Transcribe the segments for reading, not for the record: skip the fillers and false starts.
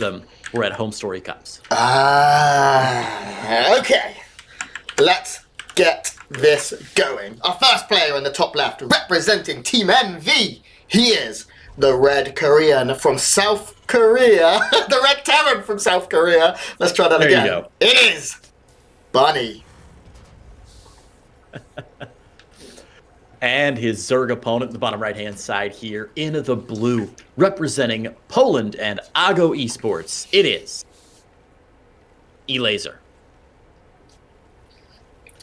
them were at Home Story Cups. Okay. Let's get this going. Our first player in the top left, representing Team NV. He is the Red Korean from South Korea. The Red Terran from South Korea. Let's try that again. There you go. It is Bunny. And his Zerg opponent in the bottom right-hand side here in the blue, representing Poland and Ago Esports. It is Elazer.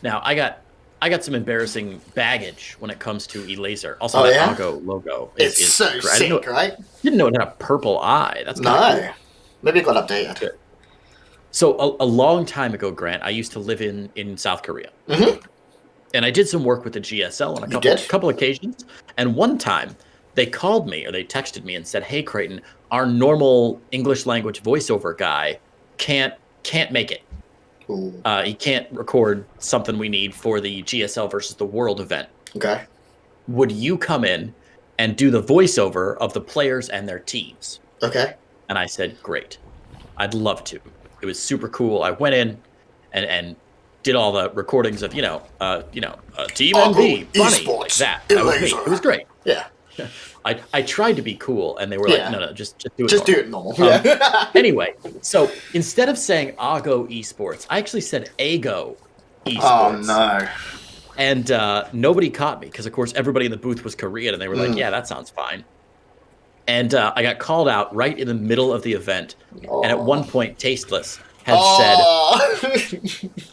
Now, I got some embarrassing baggage when it comes to Elazer. Also, that Ago logo is so sick, right? Didn't know it had a purple eye. That's no. Cool. Maybe it got updated. Good. So a long time ago, Grant, I used to live in South Korea. Mm-hmm. And I did some work with the GSL on a couple occasions. And one time they called me or they texted me and said, "Hey, Creighton, our normal English language voiceover guy can't make it. He can't record something we need for the GSL versus the World event. Okay. Would you come in and do the voiceover of the players and their teams?" Okay. And I said, "Great. I'd love to." It was super cool. I went in and did all the recordings of, Team NV, Bunny, like that. That was me. It was great. Yeah. I tried to be cool, and they were like, no, just do it. Just normal. Do it normal. Anyway, so instead of saying Ago Esports, I actually said Ago Esports. Oh, no. And nobody caught me because, of course, everybody in the booth was Korean, and they were like, yeah, that sounds fine. And I got called out right in the middle of the event. And at one point, Tasteless had said,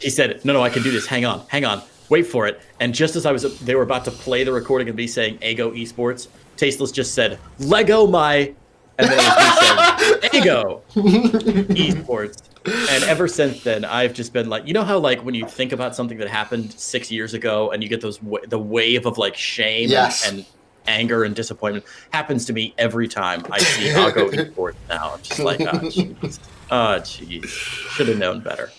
he said, no, I can do this. Hang on, wait for it. And just as they were about to play the recording of me saying Ago Esports, Tasteless just said, Lego my, and then it was me saying, Ago Esports. And ever since then, I've just been like, you know how like when you think about something that happened 6 years ago and you get the wave of like shame and anger and disappointment happens to me every time I see Ago Esports now. I'm just like, oh, jeez. Should have known better.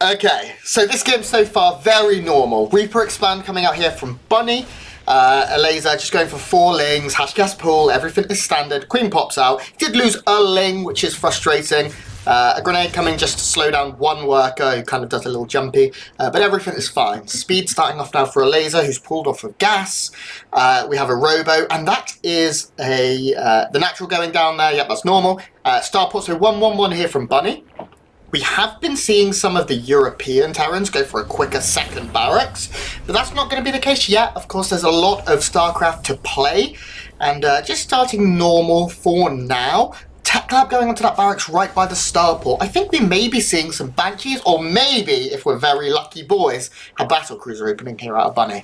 Okay, so this game so far, very normal. Reaper Expand coming out here from Bunny. Elazer just going for 4 lings, hash gas pool, everything is standard. Queen pops out. Did lose a ling, which is frustrating. A grenade coming just to slow down one worker who kind of does a little jumpy, but everything is fine. Speed starting off now for Elazer, who's pulled off of gas. We have a robo, and that is the natural going down there. Yep, that's normal. Starport, so 1-1-1 here from Bunny. We have been seeing some of the European Terrans go for a quicker second barracks, but that's not going to be the case yet. Of course, there's a lot of StarCraft to play, and just starting normal for now. Tech Lab going onto that barracks right by the starport. I think we may be seeing some Banshees, or maybe, if we're very lucky boys, a Battlecruiser opening here out of Bunny.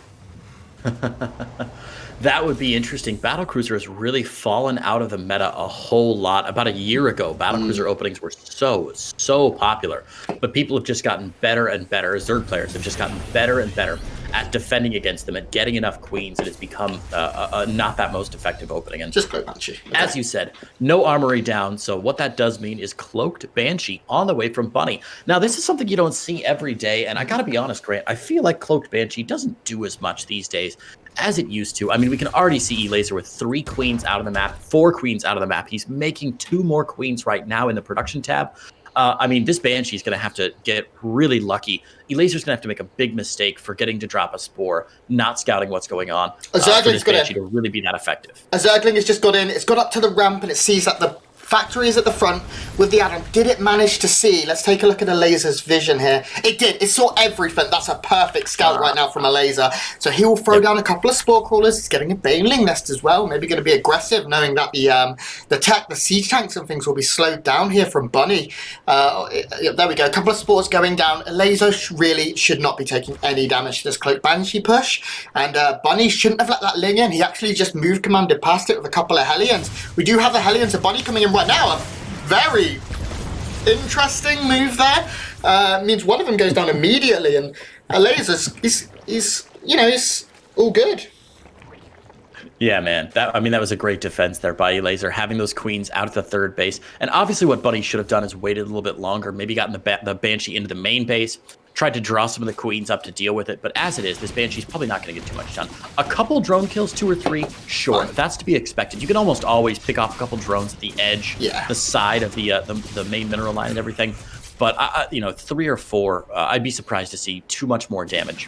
That would be interesting. Battlecruiser has really fallen out of the meta a whole lot. About a year ago, Battlecruiser openings were so popular. But people have just gotten better and better. Zerg players have just gotten better and better at defending against them, at getting enough queens, and it's become not that most effective opening. And just Cloaked Banshee. Okay. As you said, no armory down. So what that does mean is Cloaked Banshee on the way from Bunny. Now, this is something you don't see every day. And I got to be honest, Grant, I feel like Cloaked Banshee doesn't do as much these days as it used to. I mean, we can already see Elazer with 3 queens out of the map, 4 queens out of the map. He's making 2 more queens right now in the production tab. I mean, this Banshee is going to have to get really lucky. Elazer's going to have to make a big mistake forgetting to drop a spore, not scouting what's going on for this Banshee to really be that effective. A Zergling has just got in. It's got up to the ramp and it sees that the factory is at the front with the add-on. Did it manage to see? Let's take a look at Elazer's vision here. It did. It saw everything. That's a perfect scout right now from Elazer. So he will throw down a couple of spore crawlers. He's getting a Baneling nest as well. Maybe going to be aggressive, knowing that the siege tanks and things will be slowed down here from Bunny. There we go. A couple of spores going down. Elazer really should not be taking any damage to this Cloak Banshee push. And Bunny shouldn't have let that ling in. He actually just moved commanded past it with a couple of Hellions. We do have the Hellions of Bunny coming in right now. A very interesting move there. Means one of them goes down immediately, and Elazer's he's all good. Yeah, man. That was a great defense there by Elazer, having those queens out at the third base. And obviously what Bunny should have done is waited a little bit longer, maybe gotten the Banshee into the main base, tried to draw some of the queens up to deal with it. But as it is, this Banshee's probably not going to get too much done. A couple drone kills, 2 or 3, sure. That's to be expected. You can almost always pick off a couple drones at the edge, the side of the main mineral line and everything. But, 3 or 4, I'd be surprised to see too much more damage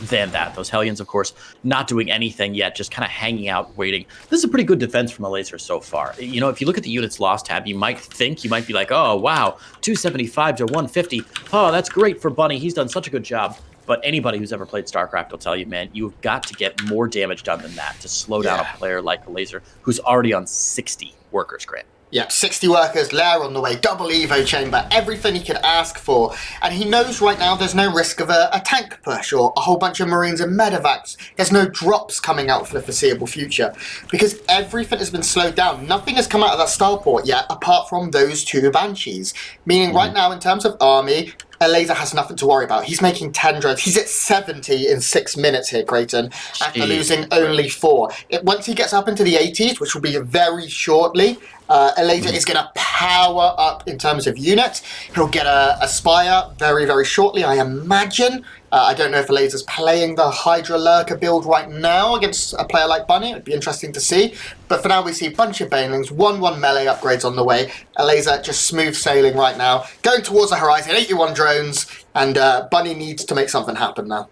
than that. Those Hellions, of course, not doing anything yet, just kind of hanging out, waiting. This is a pretty good defense from Elazer so far. If you look at the units lost tab, you might be like, oh, wow, 275 to 150. Oh, that's great for Bunny. He's done such a good job. But anybody who's ever played StarCraft will tell you, man, you've got to get more damage done than that to slow down a player like Elazer, who's already on 60 workers, Grant. Yeah, 60 workers, lair on the way, double Evo chamber, everything he could ask for. And he knows right now there's no risk of a tank push or a whole bunch of Marines and medevacs. There's no drops coming out for the foreseeable future because everything has been slowed down. Nothing has come out of that starport yet apart from those 2 Banshees. Meaning right now in terms of army, Elazer has nothing to worry about. He's making 10 drones. He's at 70 in 6 minutes here, Creighton, after losing only 4. Once he gets up into the 80s, which will be very shortly, Elazer is going to power up in terms of units. He'll get a Spire very, very shortly, I imagine. I don't know if Elazer's playing the Hydra Lurker build right now against a player like Bunny. It'd be interesting to see. But for now, we see a bunch of Banelings, 1-1 melee upgrades on the way. Elazer just smooth sailing right now, going towards the horizon, 81 drones, and Bunny needs to make something happen now.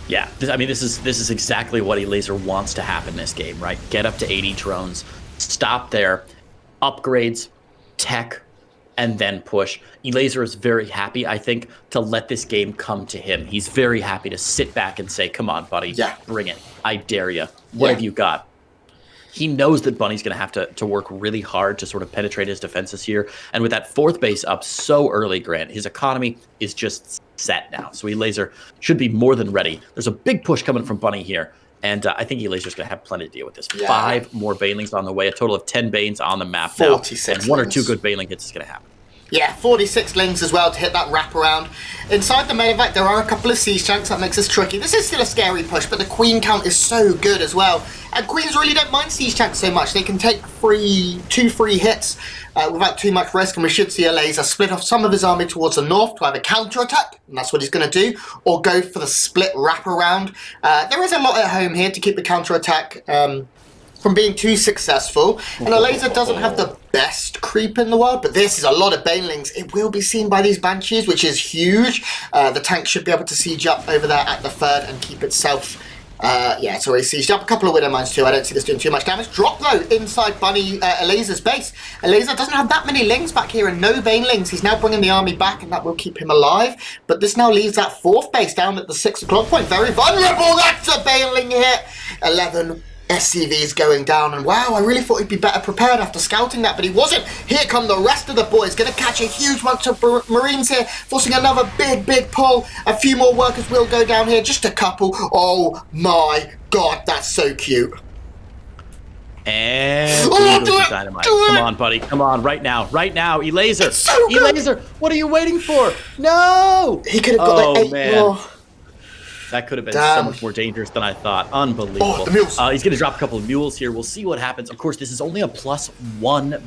Yeah, this is exactly what Elazer wants to happen in this game, right? Get up to 80 drones, stop there, upgrades, tech, and then push. Elazer is very happy, I think, to let this game come to him. He's very happy to sit back and say, come on, buddy, bring it. I dare you. What have you got? He knows that Bunny's going to have to work really hard to sort of penetrate his defenses here. And with that 4th base up so early, Grant, his economy is just set now. So Elazer should be more than ready. There's a big push coming from Bunny here. And I think Elazer's going to have plenty to deal with this. 5 more Banelings on the way, a total of 10 Banes on the map now. 46 and 1 or 2 good Baneling hits is going to happen. Yeah, 46 lings as well to hit that wraparound. Inside the medevac, there are a couple of siege tanks. That makes this tricky. This is still a scary push, but the queen count is so good as well. And queens really don't mind siege tanks so much. They can take 2 free hits without too much risk, and we should see Elazer split off some of his army towards the north to either counter-attack, and that's what he's going to do, or go for the split wraparound. There is a lot at home here to keep the counter-attack from being too successful. And Elazer doesn't have the best creep in the world, but this is a lot of Banelings. It will be seen by these Banshees, which is huge. The tank should be able to siege up over there at the 3rd and keep itself... it's already sieged up. A couple of Widow Mines too. I don't see this doing too much damage. Drop though inside Bunny Elazer's base. Elazer doesn't have that many lings back here and no Banelings. He's now bringing the army back and that will keep him alive. But this now leaves that 4th base down at the 6 o'clock point. Very vulnerable. That's a Baneling hit. 11 SCVs going down, and wow, I really thought he'd be better prepared after scouting that, but he wasn't. Here come the rest of the boys, gonna catch a huge bunch of Marines here, forcing another big pull. A few more workers will go down here, just a couple. Oh my god, that's so cute. And dynamite. Come on, buddy. Come on, right now, Elazer. So Elazer, what are you waiting for? No! He could have got like 8 more. That could have been so much more dangerous than I thought. Unbelievable. Oh, the mules. He's going to drop a couple of mules here. We'll see what happens. Of course, this is only a +1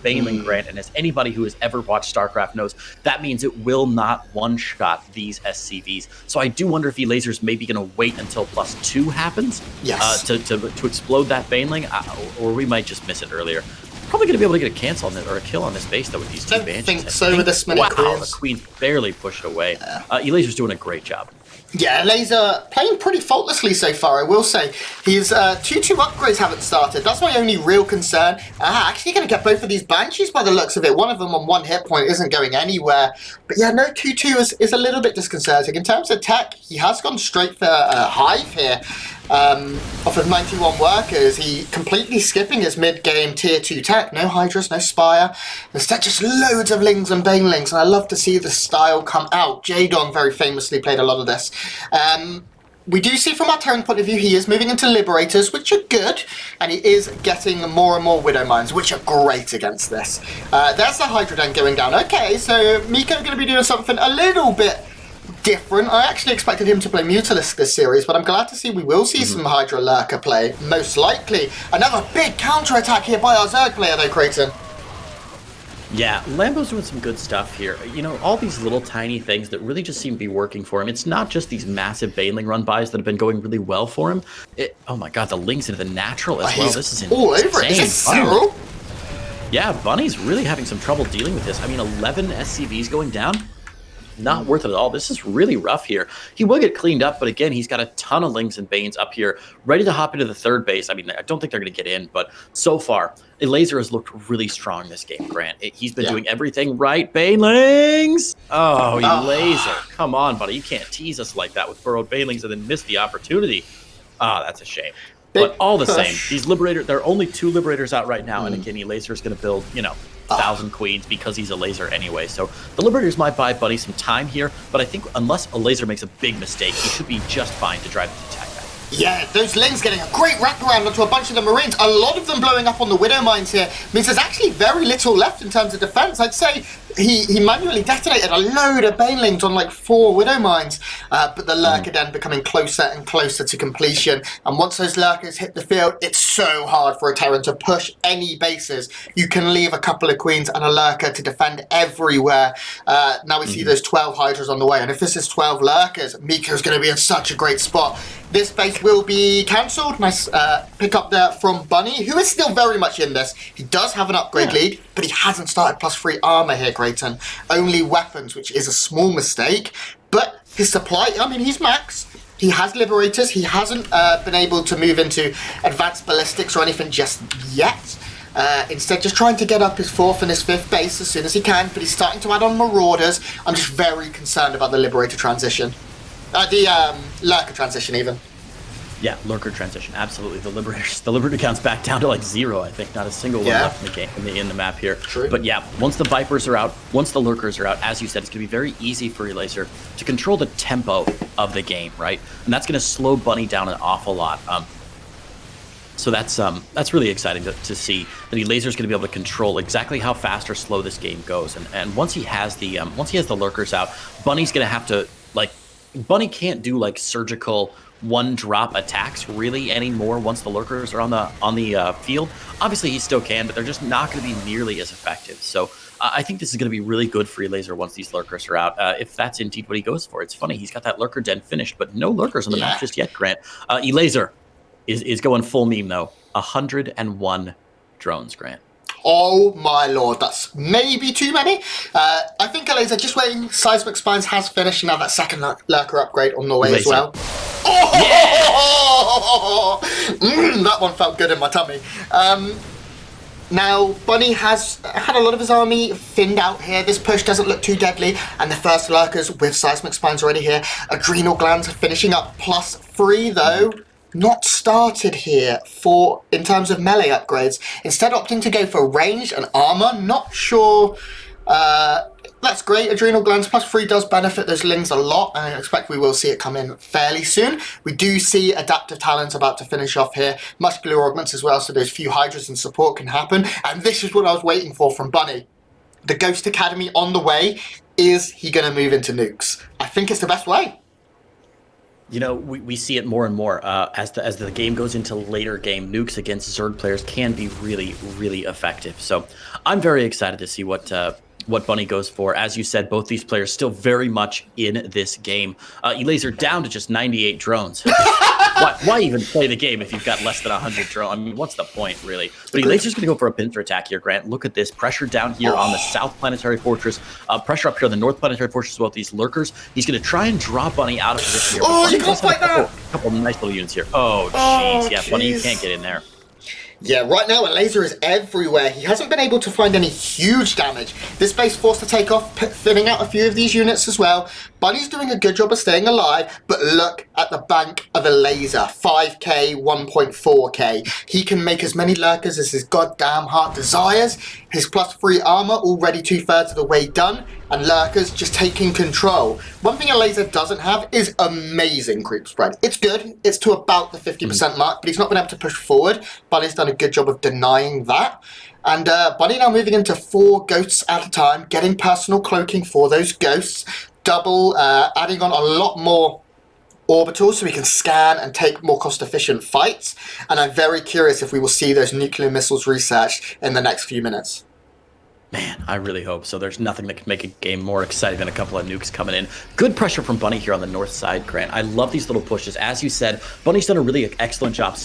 Baneling Grant, and as anybody who has ever watched StarCraft knows, that means it will not one-shot these SCVs. So I do wonder if Elazer's maybe going to wait until +2 happens to explode that Baneling, or we might just miss it earlier. Probably going to be able to get a cancel on this, or a kill on this base, though, with these 2 Banshees. I think so with this many queens. The queen's barely pushed away. Elazer's doing a great job. Yeah, Elazer playing pretty faultlessly so far, I will say. His 2-2 upgrades haven't started. That's my only real concern. Actually going to get both of these Banshees by the looks of it. One of them on 1 hit point isn't going anywhere. But yeah, no 2-2 is a little bit disconcerting. In terms of tech, he has gone straight for a Hive here. Off of 91 workers, he completely skipping his mid-game tier 2 tech. No Hydras, no Spire. Instead, just loads of Lings and Banelings, and I love to see the style come out. Jadong very famously played a lot of this. We do see from our Terran point of view, he is moving into Liberators, which are good, and he is getting more and more Widow Mines, which are great against this. There's the Hydra Den going down. Okay, so Miko going to be doing something a little bit different. I actually expected him to play Mutalisk this series, but I'm glad to see we will see some Hydra Lurker play, most likely. Another big counter-attack here by our Zerg player though, Creighton. Yeah, Lambo's doing some good stuff here. You know, all these little tiny things that really just seem to be working for him. It's not just these massive Baneling run-bys that have been going really well for him. Oh my god, the links into the natural as well. This is insane. All over it. Is this Cyril? Yeah, Bunny's really having some trouble dealing with this. I mean, 11 SCVs going down. Not worth it at all. This is really rough here. He will get cleaned up, but again, he's got a ton of Lings and Banes up here, ready to hop into the third base. I mean, I don't think they're going to get in, but so far, Elazer has looked really strong this game, Grant. He's been doing everything right. Banelings! Oh, Elazer. Come on, buddy. You can't tease us like that with burrowed Banelings and then miss the opportunity. That's a shame. But all the same, these Liberators, there are only 2 Liberators out right now, and again, Elazer is going to build, 1,000 Queens because he's a Elazer anyway. So the Liberators might buy Buddy some time here, but I think unless Elazer makes a big mistake, he should be just fine to drive the attack back. Yeah, those Lings getting a great wraparound onto a bunch of the Marines. A lot of them blowing up on the Widow Mines here means there's actually very little left in terms of defense. I'd say he manually detonated a load of Banelings on like 4 Widow Mines, but the Lurker Den becoming closer and closer to completion. And once those Lurkers hit the field, it's so hard for a Terran to push any bases. You can leave a couple of Queens and a Lurker to defend everywhere. Now we see those 12 Hydras on the way, and if this is 12 Lurkers, Miko's going to be in such a great spot. This base will be cancelled. Nice pick up there from Bunny, who is still very much in this. He does have an upgrade lead, but he hasn't started +3 armor here, Creighton. Only weapons, which is a small mistake. But his supply, I mean, he's max. He has Liberators. He hasn't been able to move into advanced ballistics or anything just yet. Instead, just trying to get up his 4th and his 5th base as soon as he can. But he's starting to add on Marauders. I'm just very concerned about the Liberator transition. The Lurker transition, even. Yeah, Lurker transition, absolutely. The Liberator count's back down to like 0, I think. Not a single one left in the game, in the map here. True. But yeah, once the Vipers are out, once the Lurkers are out, as you said, it's going to be very easy for Elazer to control the tempo of the game, right? And that's going to slow Bunny down an awful lot. So that's really exciting to see that Elazer's going to be able to control exactly how fast or slow this game goes. And once he has the Lurkers out, Bunny's going to have to Bunny can't do like surgical 1-drop attacks really anymore once the Lurkers are on the field. Obviously he still can, but they're just not going to be nearly as effective. So I think this is going to be really good for Elazer once these Lurkers are out, if that's indeed what he goes for. It's funny, he's got that Lurker Den finished, but no Lurkers on the map just yet, Grant. Elazer is going full meme though. 101 drones, Grant. Oh my lord, that's maybe too many. I think Elazer just waiting. Seismic Spines has finished, and now that second Lurker upgrade on the way as well. Oh! Yeah! That one felt good in my tummy. Now, Bunny has had a lot of his army thinned out here. This push doesn't look too deadly, and the first Lurkers with Seismic Spines already here. Adrenal Glands finishing up +3 though. Not started here in terms of melee upgrades. Instead opting to go for range and armor. Not sure. That's great. Adrenal Glands +3 does benefit those Lings a lot, and I expect we will see it come in fairly soon. We do see Adaptive Talents about to finish off here. Muscular Augments as well, so those few Hydras and support can happen. And this is what I was waiting for from Bunny. The Ghost Academy on the way. Is he going to move into nukes? I think it's the best way. You know, we see it more and more as the game goes into later game. Nukes against Zerg players can be really, really effective. So I'm very excited to see what Bunny goes for. As you said, both these players still very much in this game. Elazer down to just 98 drones. Why even play the game if you've got less than 100 drones? I mean, what's the point, really? But Elazer's going to go for a pincer attack here, Grant. Look at this. Pressure down here on the South Planetary Fortress. Pressure up here on the North Planetary Fortress as well with these Lurkers. He's going to try and draw Bunny out of position here. Oh, you can't fight that! A couple nice little units here. Oh, jeez. Yeah, Bunny, you can't get in there. Yeah, right now Elazer is everywhere. He hasn't been able to find any huge damage. This base forced to take off, thinning out a few of these units as well. Bunny's doing a good job of staying alive, but look at the bank of Elazer. 5k, 1.4k. He can make as many Lurkers as his goddamn heart desires. His +3 armor already 2/3 of the way done, and Lurkers just taking control. One thing Elazer doesn't have is amazing creep spread. It's good. It's to about the 50% mark, but he's not been able to push forward. Bunny's done a good job of denying that. And Bunny now moving into 4 ghosts at a time, getting personal cloaking for those ghosts. adding on a lot more orbitals so we can scan and take more cost-efficient fights. And I'm very curious if we will see those nuclear missiles researched in the next few minutes. Man, I really hope so. There's nothing that could make a game more exciting than a couple of nukes coming in. Good pressure from Bunny here on the north side, Grant. I love these little pushes. As you said, Bunny's done a really excellent job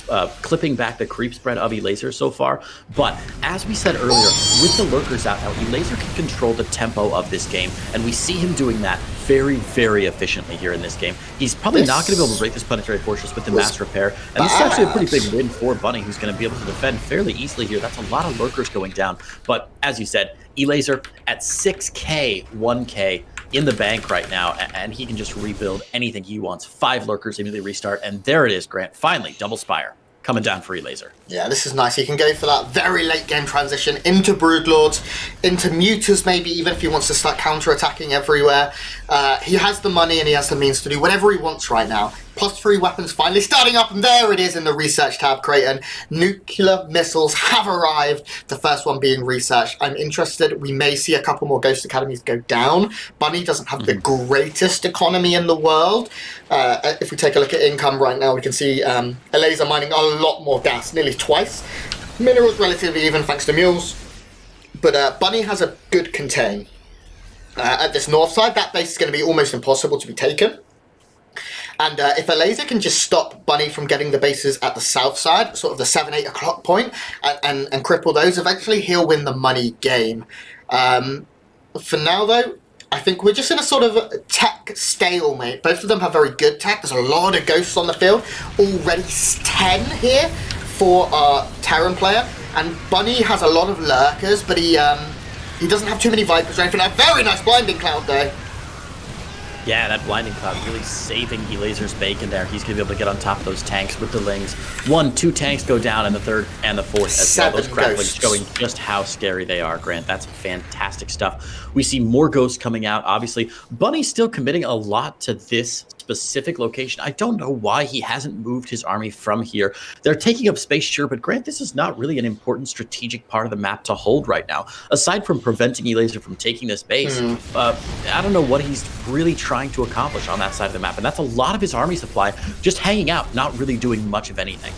clipping back the creep spread of Elazer so far. But as we said earlier, with the lurkers out now, Elazer can control the tempo of this game, and we see him doing that very, very efficiently here in this game. He's probably not going to be able to break this planetary fortress with the mass repair, and this is actually a pretty big win for Bunny, who's going to be able to defend fairly easily here. That's a lot of lurkers going down, but as you said, Elazer at 6k 1k in the bank right now, and he can just rebuild anything he wants. 5 lurkers, immediately restart, and there it is, Grant. Finally, double spire coming down for Elazer. Yeah, this is nice. He can go for that very late game transition into Broodlords, into Muters maybe, even if he wants to start counter-attacking everywhere. He has the money and he has the means to do whatever he wants right now. +3 weapons finally starting up, and there it is in the research tab, Creighton. Nuclear missiles have arrived, the first one being researched. I'm interested. We may see a couple more Ghost Academies go down. Bunny doesn't have the greatest economy in the world. If we take a look at income right now, we can see Elazer mining a lot more gas, nearly twice. Minerals relatively even thanks to mules. But Bunny has a good contain. At this north side, that base is going to be almost impossible to be taken. And if Elazer can just stop Bunny from getting the bases at the south side, sort of the 7-8 o'clock point, and cripple those, eventually he'll win the money game. For now, though, I think we're just in a sort of tech stalemate. Both of them have very good tech. There's a lot of ghosts on the field. Already 10 here for our Terran player. And Bunny has a lot of lurkers, but he doesn't have too many Vipers or anything. A very nice Blinding Cloud, though. Yeah, that Blinding Cloud really saving Elazer's bacon there. He's going to be able to get on top of those tanks with the Lings. 1, 2 tanks go down, and the third and the fourth as well. Those cracklings showing just how scary they are, Grant. That's fantastic stuff. We see more ghosts coming out, obviously. Bunny's still committing a lot to this specific location. I don't know why he hasn't moved his army from here. They're taking up space, sure, but Grant, this is not really an important strategic part of the map to hold right now. Aside from preventing Elazer from taking this base, I don't know what he's really trying to accomplish on that side of the map, and that's a lot of his army supply just hanging out, not really doing much of anything.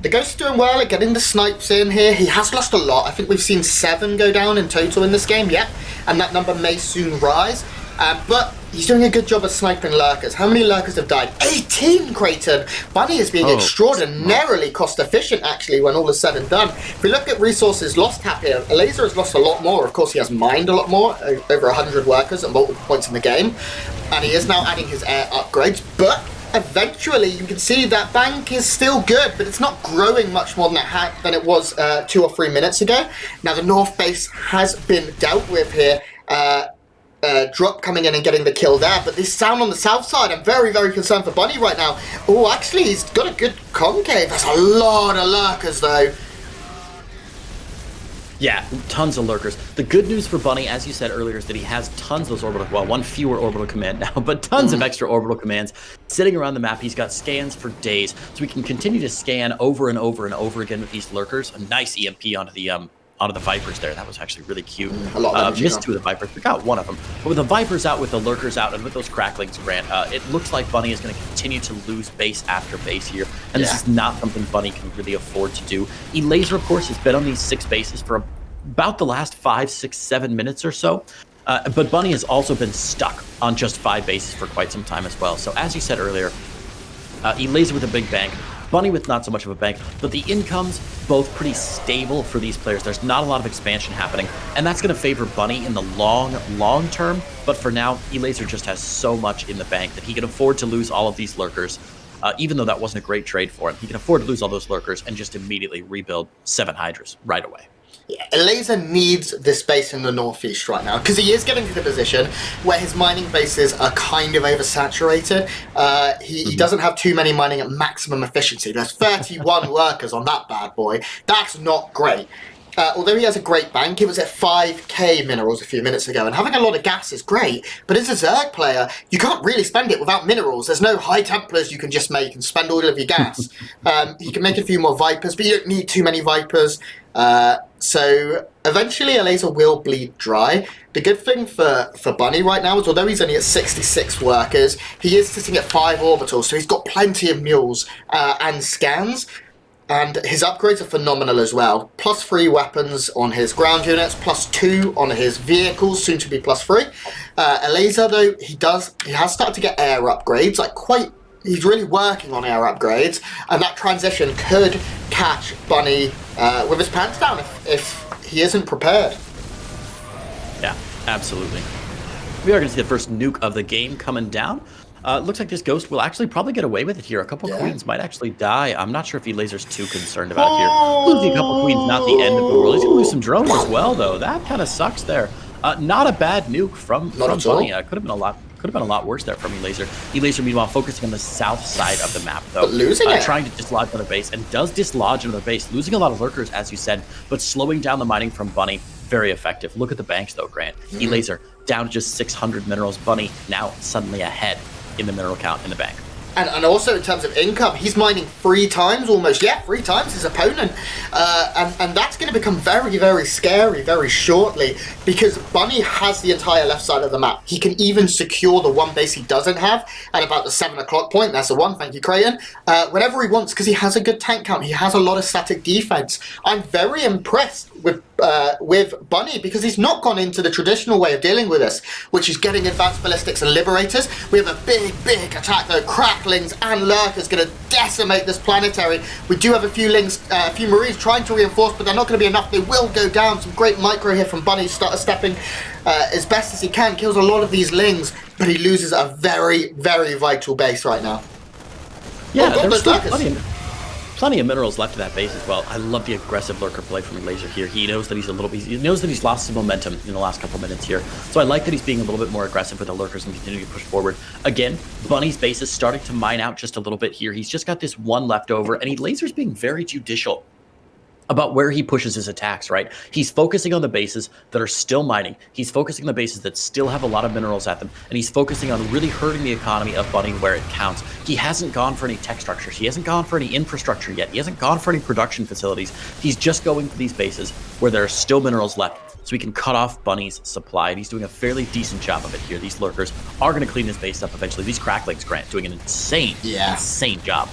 The Ghost is doing well at getting the snipes in here. He has lost a lot. I think we've seen 7 go down in total in this game, yep, and that number may soon rise. But he's doing a good job of sniping lurkers. How many lurkers have died? 18, Creighton! Bunny is being extraordinarily cost-efficient, actually, when all is said and done. If we look at resources lost tab here, Elazer has lost a lot more. Of course, he has mined a lot more, over 100 workers at multiple points in the game. And he is now adding his air upgrades, but eventually you can see that bank is still good, but it's not growing much more than it was 2 or 3 minutes ago. Now, the north base has been dealt with here. Drop coming in and getting the kill there, but this sound on the south side, I'm very, very concerned for Bunny right now. Oh, actually, he's got a good concave. That's a lot of lurkers, though. Yeah, tons of lurkers. The good news for Bunny, as you said earlier, is that he has tons of those orbital, well, 1 fewer orbital command now, but tons of extra orbital commands sitting around the map. He's got scans for days, so we can continue to scan over and over and over again with these lurkers. A nice EMP onto the Vipers there. That was actually really cute. Missed 2 of the Vipers, but got 1 of them. But with the Vipers out, with the lurkers out, and with those cracklings, Grant, it looks like Bunny is going to continue to lose base after base here, and this is not something Bunny can really afford to do. Elazer, of course, has been on these 6 bases for about the last 5, 6, 7 minutes or so, but Bunny has also been stuck on just 5 bases for quite some time as well. So as you said earlier, Elazer with a big bank, Bunny with not so much of a bank, but the incomes both pretty stable for these players. There's not a lot of expansion happening, and that's going to favor Bunny in the long term. But for now, Elazer just has so much in the bank that he can afford to lose all of these lurkers, even though that wasn't a great trade for him. He can afford to lose all those lurkers and just immediately rebuild 7 Hydras right away. Yeah, Elazer needs this base in the northeast right now, because he is getting to the position where his mining bases are kind of oversaturated. He doesn't have too many mining at maximum efficiency. There's 31 workers on that bad boy. That's not great. Although he has a great bank, he was at 5k minerals a few minutes ago, and having a lot of gas is great, but as a Zerg player, you can't really spend it without minerals. There's no high Templars you can just make and spend all of your gas. You can make a few more Vipers, but you don't need too many Vipers. So eventually Elazer will bleed dry. The good thing for Bunny right now is although he's only at 66 workers, he is sitting at 5 orbitals, so he's got plenty of mules and scans. And his upgrades are phenomenal as well. +3 weapons on his ground units, +2 on his vehicles, soon to be +3. Elazer though, he has started to get air upgrades, he's really working on air upgrades, and that transition could catch Bunny with his pants down if he isn't prepared. Yeah, absolutely. We are going to see the first nuke of the game coming down. Looks like this Ghost will actually probably get away with it here. A couple queens might actually die. I'm not sure if Elazer's too concerned about it here. Losing a couple queens, not the end of the world. He's going to lose some drones as well, though. That kind of sucks there. Not a bad nuke from Bunny. Could have been a lot worse there from Elazer. Elazer, meanwhile, focusing on the south side of the map, though. But losing it. Trying to dislodge another base, and does dislodge another base. Losing a lot of lurkers, as you said, but slowing down the mining from Bunny. Very effective. Look at the banks, though, Grant. Elazer down to just 600 minerals. Bunny now suddenly ahead in the mineral count in the bank. And also in terms of income, he's mining 3 times almost. Yeah, 3 times his opponent. And that's going to become very, very scary very shortly because Bunny has the entire left side of the map. He can even secure the one base he doesn't have at about the 7 o'clock point. That's the one. Thank you, Creighton. Whenever he wants, because he has a good tank count. He has a lot of static defense. I'm very impressed with Bunny because he's not gone into the traditional way of dealing with this, which is getting advanced ballistics and liberators. We have a big attack though. Cracklings and lurkers going to decimate this planetary. We do have a few marines trying to reinforce, but they're not going to be enough. They will go down. Some great micro here from Bunny, stepping as best as he can, kills a lot of these lings, but he loses a very vital base right now. Yeah, there's still plenty of minerals left in that base as well. I love the aggressive lurker play from Elazer here. He knows that he's lost some momentum in the last couple minutes here. So I like that he's being a little bit more aggressive with the lurkers and continuing to push forward. Again, Bunny's base is starting to mine out just a little bit here. He's just got this one left over, and Elazer's being very judicial about where he pushes his attacks, right? He's focusing on the bases that are still mining. He's focusing on the bases that still have a lot of minerals at them, and he's focusing on really hurting the economy of Bunny where it counts. He hasn't gone for any tech structures. He hasn't gone for any infrastructure yet. He hasn't gone for any production facilities. He's just going for these bases where there are still minerals left, so he can cut off Bunny's supply, and he's doing a fairly decent job of it here. These lurkers are going to clean this base up eventually. These cracklings, Grant, doing an insane job.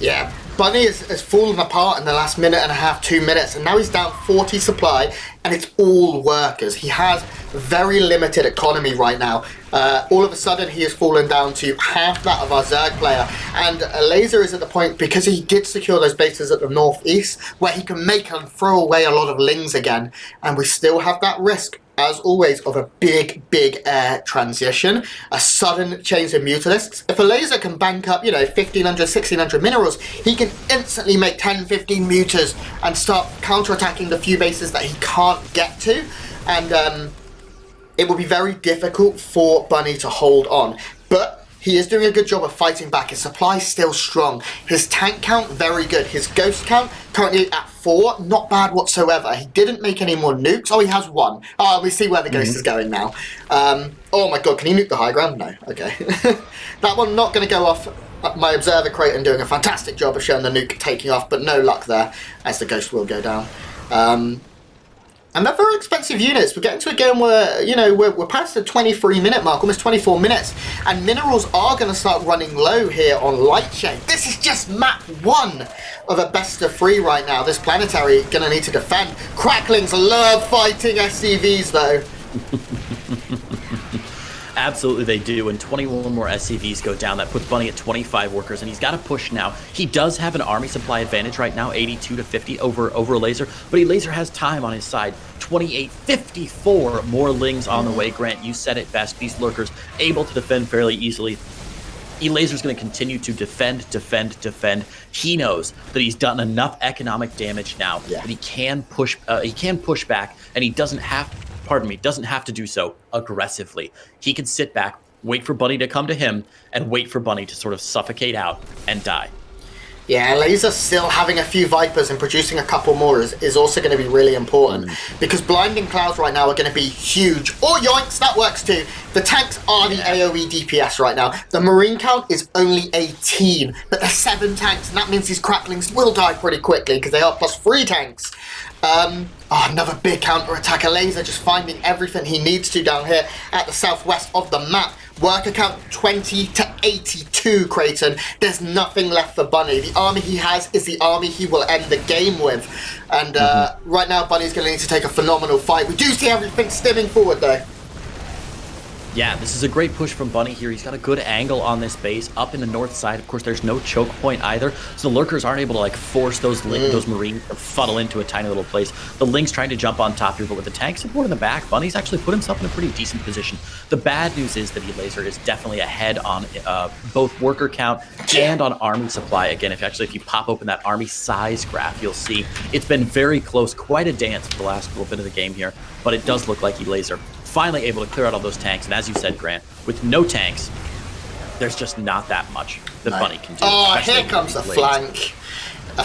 Yeah, Bunny has fallen apart in the last minute and a half, 2 minutes, and now he's down 40 supply, and it's all workers. He has very limited economy right now. All of a sudden, he has fallen down to half that of our Zerg player, and Elazer is at the point, because he did secure those bases at the northeast, where he can make and throw away a lot of lings again, and we still have that risk, as always, of a big air transition, a sudden change in mutalisks. If Elazer can bank up, 1,500, 1,600 minerals, he can instantly make 10, 15 mutas and start counterattacking the few bases that he can't get to, and it will be very difficult for Bunny to hold on. But he is doing a good job of fighting back. His supply is still strong. His tank count, very good. His ghost count, currently at 4, not bad whatsoever. He didn't make any more nukes. Oh, he has 1. Oh, we see where the ghost is going now. Oh my god, can he nuke the high ground? No, okay. That one not going to go off. My observer Creighton doing a fantastic job of showing the nuke taking off, but no luck there, as the ghost will go down. And they're very expensive units. We're getting to a game where, we're past the 23-minute mark, almost 24 minutes, and minerals are going to start running low here on Lightshade. This is just map 1 of a best of 3 right now. This planetary going to need to defend. Cracklings love fighting SCVs, though. Absolutely they do, and 21 more SCVs go down. That puts Bunny at 25 workers, and he's got to push now. He does have an army supply advantage right now, 82 to 50 over Elazer, but Elazer has time on his side. 28, 54 more lings on the way. Grant, you said it best. These lurkers able to defend fairly easily. Elazer's going to continue to defend. He knows that he's done enough economic damage now that he can push back, and he doesn't have to do so aggressively. He can sit back, wait for Bunny to come to him, and wait for Bunny to sort of suffocate out and die. Yeah, Elazer still having a few Vipers and producing a couple more is also going to be really important, because blinding clouds right now are going to be huge. Or yoinks, that works too. The tanks are the AoE DPS right now. The marine count is only 18, but there's 7 tanks, and that means these cracklings will die pretty quickly because they are +3 tanks. Oh, another big counter-attack. Elazer just finding everything he needs to down here at the southwest of the map. Worker count 20 to 82, Creighton. There's nothing left for Bunny. The army he has is the army he will end the game with. And right now, Bunny's going to need to take a phenomenal fight. We do see everything stimming forward, though. Yeah, this is a great push from Bunny here. He's got a good angle on this base up in the north side. Of course, there's no choke point either, so the lurkers aren't able to like force those marines to funnel into a tiny little place. The Ling's trying to jump on top here, but with the tank support in the back, Bunny's actually put himself in a pretty decent position. The bad news is that Elazer is definitely ahead on both worker count and on army supply. Again, if you pop open that army size graph, you'll see it's been very close, quite a dance for the last little bit of the game here, but it does look like Elazer finally able to clear out all those tanks. And as you said, Grant, with no tanks, there's just not that much that Bunny can do. Oh, here comes the flank.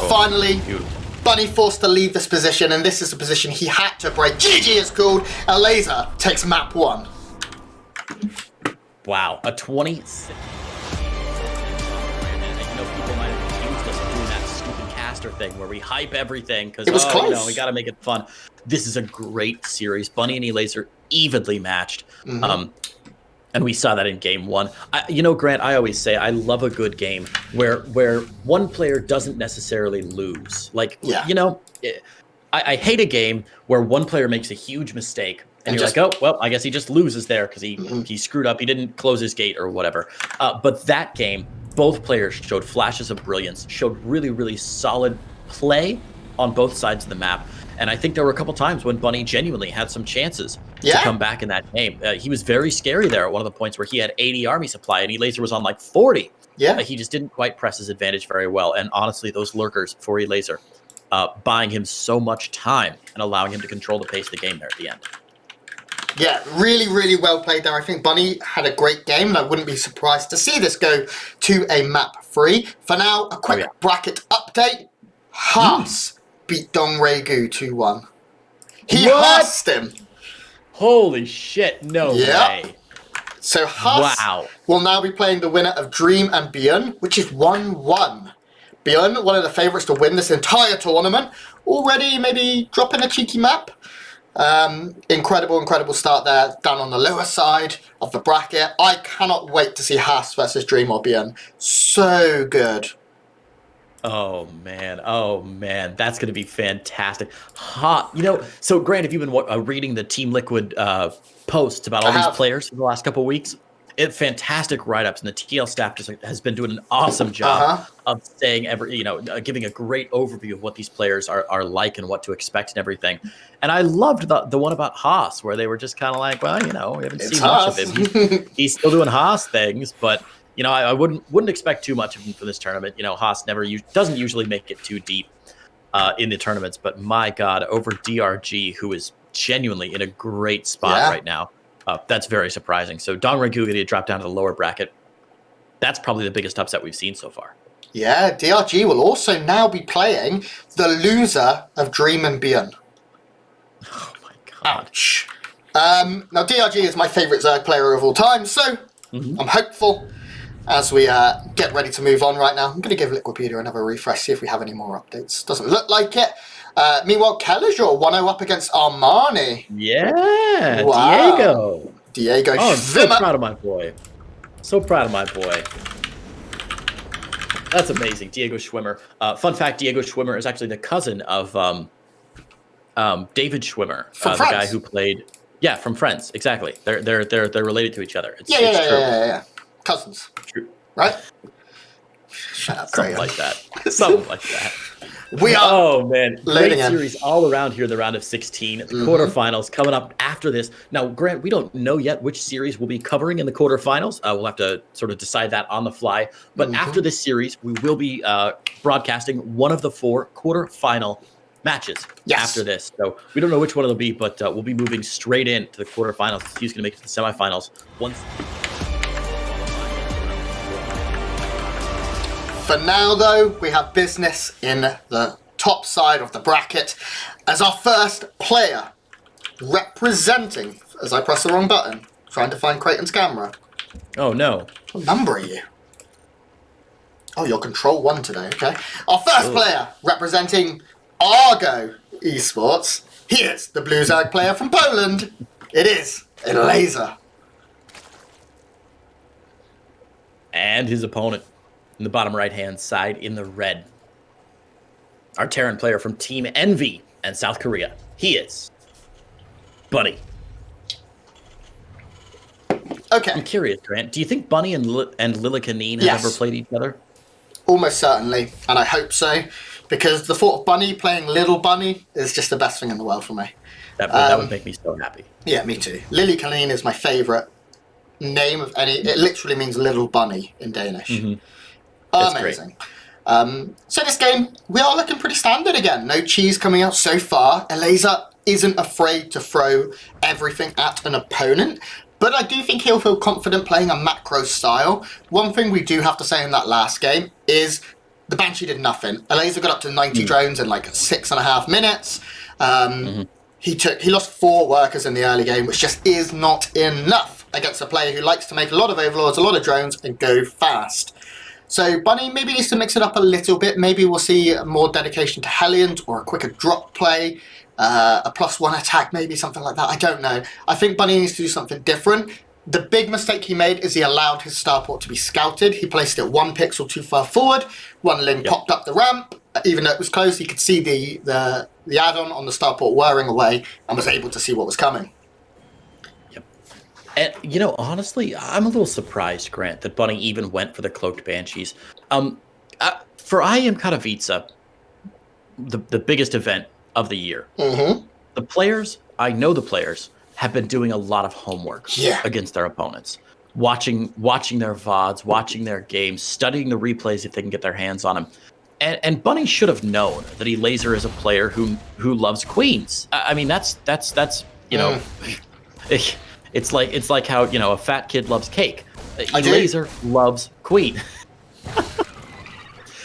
Finally, beautiful. Bunny forced to leave this position, and this is the position he had to break. GG is called. Elazer takes map 1. Wow, a 26. People might have accused us of doing that stupid caster thing where we hype everything because we got to make it fun. This is a great series. Bunny and Elazer evenly matched. And we saw that in game 1. Grant, I always say I love a good game where one player doesn't necessarily lose. I hate a game where one player makes a huge mistake and you're like, oh, well, I guess he just loses there because he screwed up. He didn't close his gate or whatever. But that game, both players showed flashes of brilliance, showed really, really solid play on both sides of the map. And I think there were a couple times when Bunny genuinely had some chances to come back in that game. He was very scary there at one of the points where he had 80 army supply and Elazer was on like 40. Yeah. He just didn't quite press his advantage very well. And honestly, those lurkers for Elazer, buying him so much time and allowing him to control the pace of the game there at the end. Yeah, really, really well played there. I think Bunny had a great game, and I wouldn't be surprised to see this go to a map 3. For now, a quick bracket update. Haas beat Dong Regu 2-1. He Haased him. Holy shit, no way. So Haas will now be playing the winner of Dream and Bjorn, which is 1-1. Bjorn, one of the favourites to win this entire tournament, already maybe dropping a cheeky map. Incredible start there, down on the lower side of the bracket. I cannot wait to see Haas versus Dream or Bjorn. So good. Oh man, that's going to be fantastic. So Grant, have you been reading the Team Liquid posts about all these players for the last couple of weeks? Fantastic write-ups, and the TL staff just has been doing an awesome job of saying giving a great overview of what these players are like and what to expect and everything. And I loved the one about Haas, where they were just kind of like, well, we haven't seen much of him. He's still doing Haas things, but I wouldn't expect too much of him for this tournament. Haas doesn't usually make it too deep in the tournaments, but my God, over DRG, who is genuinely in a great spot right now. That's very surprising. So Dong Regu to drop down to the lower bracket. That's probably the biggest upset we've seen so far. Yeah, DRG will also now be playing the loser of Dream and Bjorn. Oh my God. Ouch. Now DRG is my favourite Zerg player of all time, so I'm hopeful as we get ready to move on right now. I'm going to give Liquipedia another refresh, see if we have any more updates. Doesn't look like it. Meanwhile, Elazer 1-0 up against Armani. Yeah, wow. Diego I'm so Schwimmer. proud of my boy. So proud of my boy. That's amazing, Diego Schwimmer. Fun fact, Diego Schwimmer is actually the cousin of David Schwimmer, the guy who played... Yeah, from Friends, exactly. They're related to each other. It's true. Yeah. Cousins. True. Right? Shut up, Something like that. Something like that. We are. Oh man, great series all around here in the round of 16. The quarterfinals coming up after this. Now, Grant, we don't know yet which series we'll be covering in the quarterfinals. We'll have to sort of decide that on the fly. But after this series, we will be broadcasting one of the 4 quarterfinal matches after this. So we don't know which one it'll be, but we'll be moving straight into the quarterfinals. Who's going to make it to the semifinals once. For now, though, we have business in the top side of the bracket as our first player representing, as I press the wrong button, trying to find Creighton's camera. Oh, no. What number are you? Oh, you're control 1 today, okay. Our first player representing Argo Esports. He is the Blue Zag player from Poland. It is Elazer. And his opponent in the bottom right-hand side in the red. Our Terran player from Team Envy and South Korea. He is Bunny. Okay. I'm curious, Grant. Do you think Bunny and Lila Kaneen have ever played each other? Almost certainly, and I hope so, because the thought of Bunny playing Little Bunny is just the best thing in the world for me. That would make me so happy. Yeah, me too. Lily Kaneen is my favourite name of any. It literally means Little Bunny in Danish. Mm-hmm. Amazing. So this game, we are looking pretty standard again. No cheese coming out so far. Elazer isn't afraid to throw everything at an opponent. But I do think he'll feel confident playing a macro style. One thing we do have to say in that last game is the Banshee did nothing. Elazer got up to 90 drones in like 6.5 minutes. He lost 4 workers in the early game, which just is not enough against a player who likes to make a lot of overlords, a lot of drones, and go fast. So Bunny maybe needs to mix it up a little bit. Maybe we'll see more dedication to Hellions or a quicker drop play. A +1 attack, maybe something like that. I don't know. I think Bunny needs to do something different. The big mistake he made is he allowed his starport to be scouted. He placed it 1 pixel too far forward. One ling popped up the ramp. Even though it was closed, he could see the add-on on the starport whirring away and was able to see what was coming. Yep. And, you know, honestly, I'm a little surprised, Grant, that Bunny even went for the Cloaked Banshees. For IEM Katowice, the biggest event of the year. The players, I know the players, have been doing a lot of homework against their opponents. Watching their VODs, watching their games, studying the replays if they can get their hands on them. And Bunny should have known that Elazer is a player who loves queens. I mean, that's you know, it's like how, you know, a fat kid loves cake. Elazer loves queen.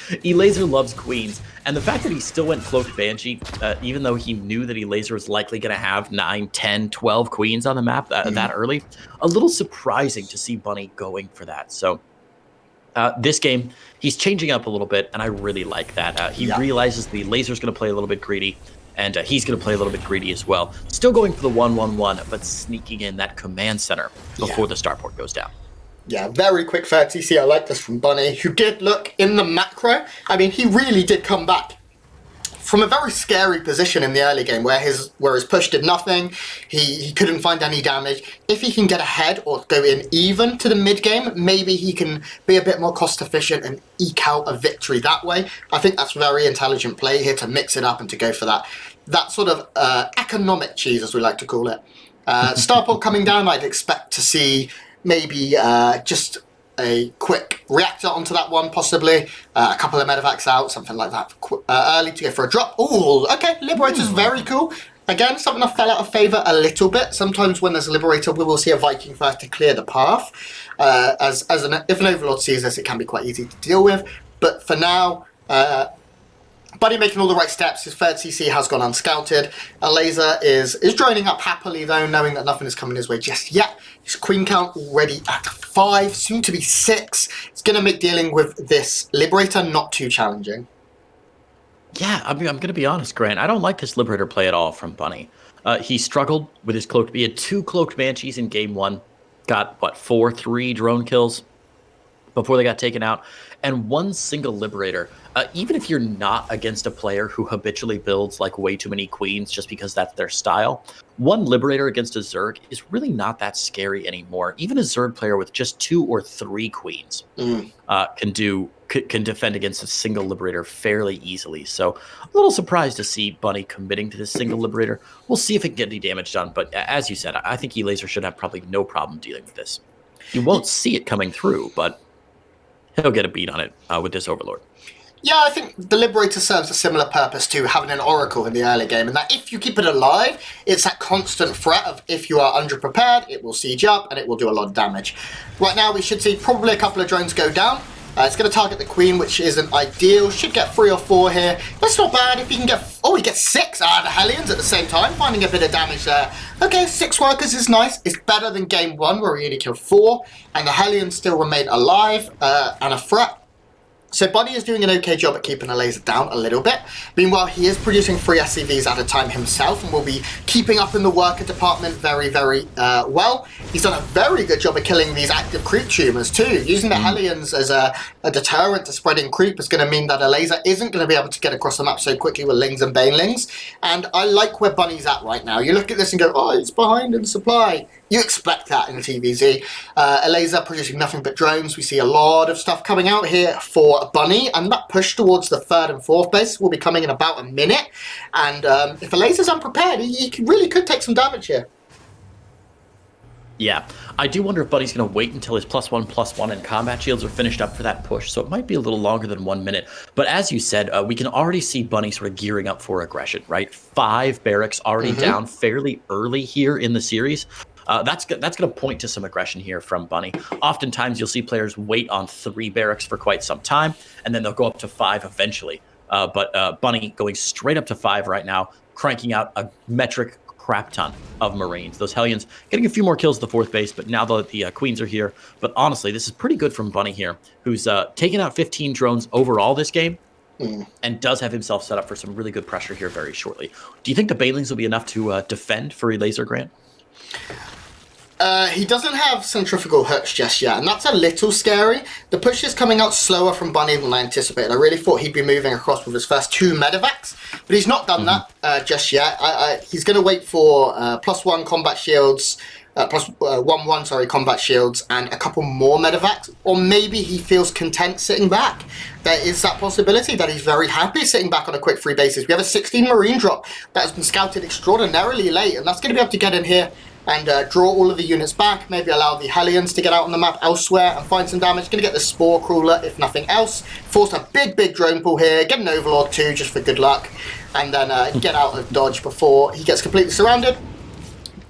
Elazer loves queens. And the fact that he still went Cloaked Banshee, even though he knew that Elazer was likely going to have 9, 10, 12 queens on the map that early, a little surprising to see Bunny going for that. So this game, he's changing up a little bit, and I really like that. He realizes the Elazer's going to play a little bit greedy, and he's going to play a little bit greedy as well. Still going for the 1-1-1, but sneaking in that command center before the starport goes down. Yeah, very quick 30C. I like this from Bunny, who did look in the macro. I mean, he really did come back from a very scary position in the early game where his push did nothing. He couldn't find any damage. If he can get ahead or go in even to the mid game, maybe he can be a bit more cost efficient and eke out a victory that way. I think that's very intelligent play here to mix it up and to go for that sort of economic cheese, as we like to call it. Starport coming down, I'd expect to see maybe just a quick reactor onto that one, possibly. A couple of medevacs out, something like that. Early to go for a drop. Oh, okay, Liberator's very cool. Again, something that fell out of favour a little bit. Sometimes when there's a Liberator, we will see a Viking first to clear the path. If an Overlord sees this, it can be quite easy to deal with. But for now, Bunny making all the right steps. His third CC has gone unscouted. Elazer is droning up happily, though, knowing that nothing is coming his way just yet. His queen count already at 5, soon to be 6. It's going to make dealing with this Liberator not too challenging. Yeah, I mean, I'm going to be honest, Grant. I don't like this Liberator play at all from Bunny. He struggled with his Cloaked. He had 2 Cloaked Banshees in game 1. Got, 3 drone kills before they got taken out. And 1 single Liberator. Even if you're not against a player who habitually builds way too many queens just because that's their style, 1 Liberator against a Zerg is really not that scary anymore. Even a Zerg player with just 2 or 3 queens can defend against a single Liberator fairly easily. So a little surprised to see Bunny committing to this single Liberator. We'll see if it can get any damage done. But as you said, I think Elazer should have probably no problem dealing with this. You won't see it coming through, but he'll get a beat on it with this Overlord. Yeah, I think the Liberator serves a similar purpose to having an Oracle in the early game, and that if you keep it alive, it's that constant threat of if you are underprepared, it will siege up and it will do a lot of damage. Right now, we should see probably a couple of drones go down. It's going to target the Queen, which isn't ideal. Should get 3 or 4 here. That's not bad if you can get... Oh, he gets 6 out of the Hellions at the same time, finding a bit of damage there. Okay, 6 workers is nice. It's better than game 1, where he only killed 4, and the Hellions still remain alive and a threat. So Bunny is doing an okay job at keeping Elazer down a little bit. Meanwhile, he is producing 3 SCVs at a time himself and will be keeping up in the worker department very, very well. He's done a very good job of killing these active creep tumors too. Using the Hellions as a deterrent to spreading creep is going to mean that Elazer isn't going to be able to get across the map so quickly with Lings and Banelings. And I like where Bunny's at right now. You look at this and go, oh, he's behind in supply. You expect that in TVZ. Elazer producing nothing but drones. We see a lot of stuff coming out here for Bunny, and that push towards the 3rd and 4th base will be coming in about a minute. And if Elazer's unprepared, he really could take some damage here. Yeah, I do wonder if Bunny's going to wait until his +1/+1 and combat shields are finished up for that push, so it might be a little longer than 1 minute. But as you said, we can already see Bunny sort of gearing up for aggression, right? 5 barracks already down fairly early here in the series. That's going to point to some aggression here from Bunny. Oftentimes, you'll see players wait on 3 barracks for quite some time, and then they'll go up to 5 eventually. But Bunny going straight up to 5 right now, cranking out a metric crap ton of Marines. Those Hellions getting a few more kills at the 4th base, but now the Queens are here. But honestly, this is pretty good from Bunny here, who's taken out 15 drones overall this game, and does have himself set up for some really good pressure here very shortly. Do you think the Banelings will be enough to defend for Elazer, Grant? He doesn't have centrifugal hooks just yet, and that's a little scary. The push is coming out slower from Bunny than I anticipated. I really thought he'd be moving across with his first 2 medevacs, but he's not done that just yet. He's going to wait for +1 combat shields, +1/1 combat shields, and a couple more medevacs, or maybe he feels content sitting back. There is that possibility that he's very happy sitting back on a quick free basis. We have a 16 Marine drop that has been scouted extraordinarily late, and that's going to be able to get in here and draw all of the units back, maybe allow the Hellions to get out on the map elsewhere and find some damage. Going to get the Spore Crawler, if nothing else. Force a big drone pool here, get an Overlord too, just for good luck, and then get out of dodge before he gets completely surrounded.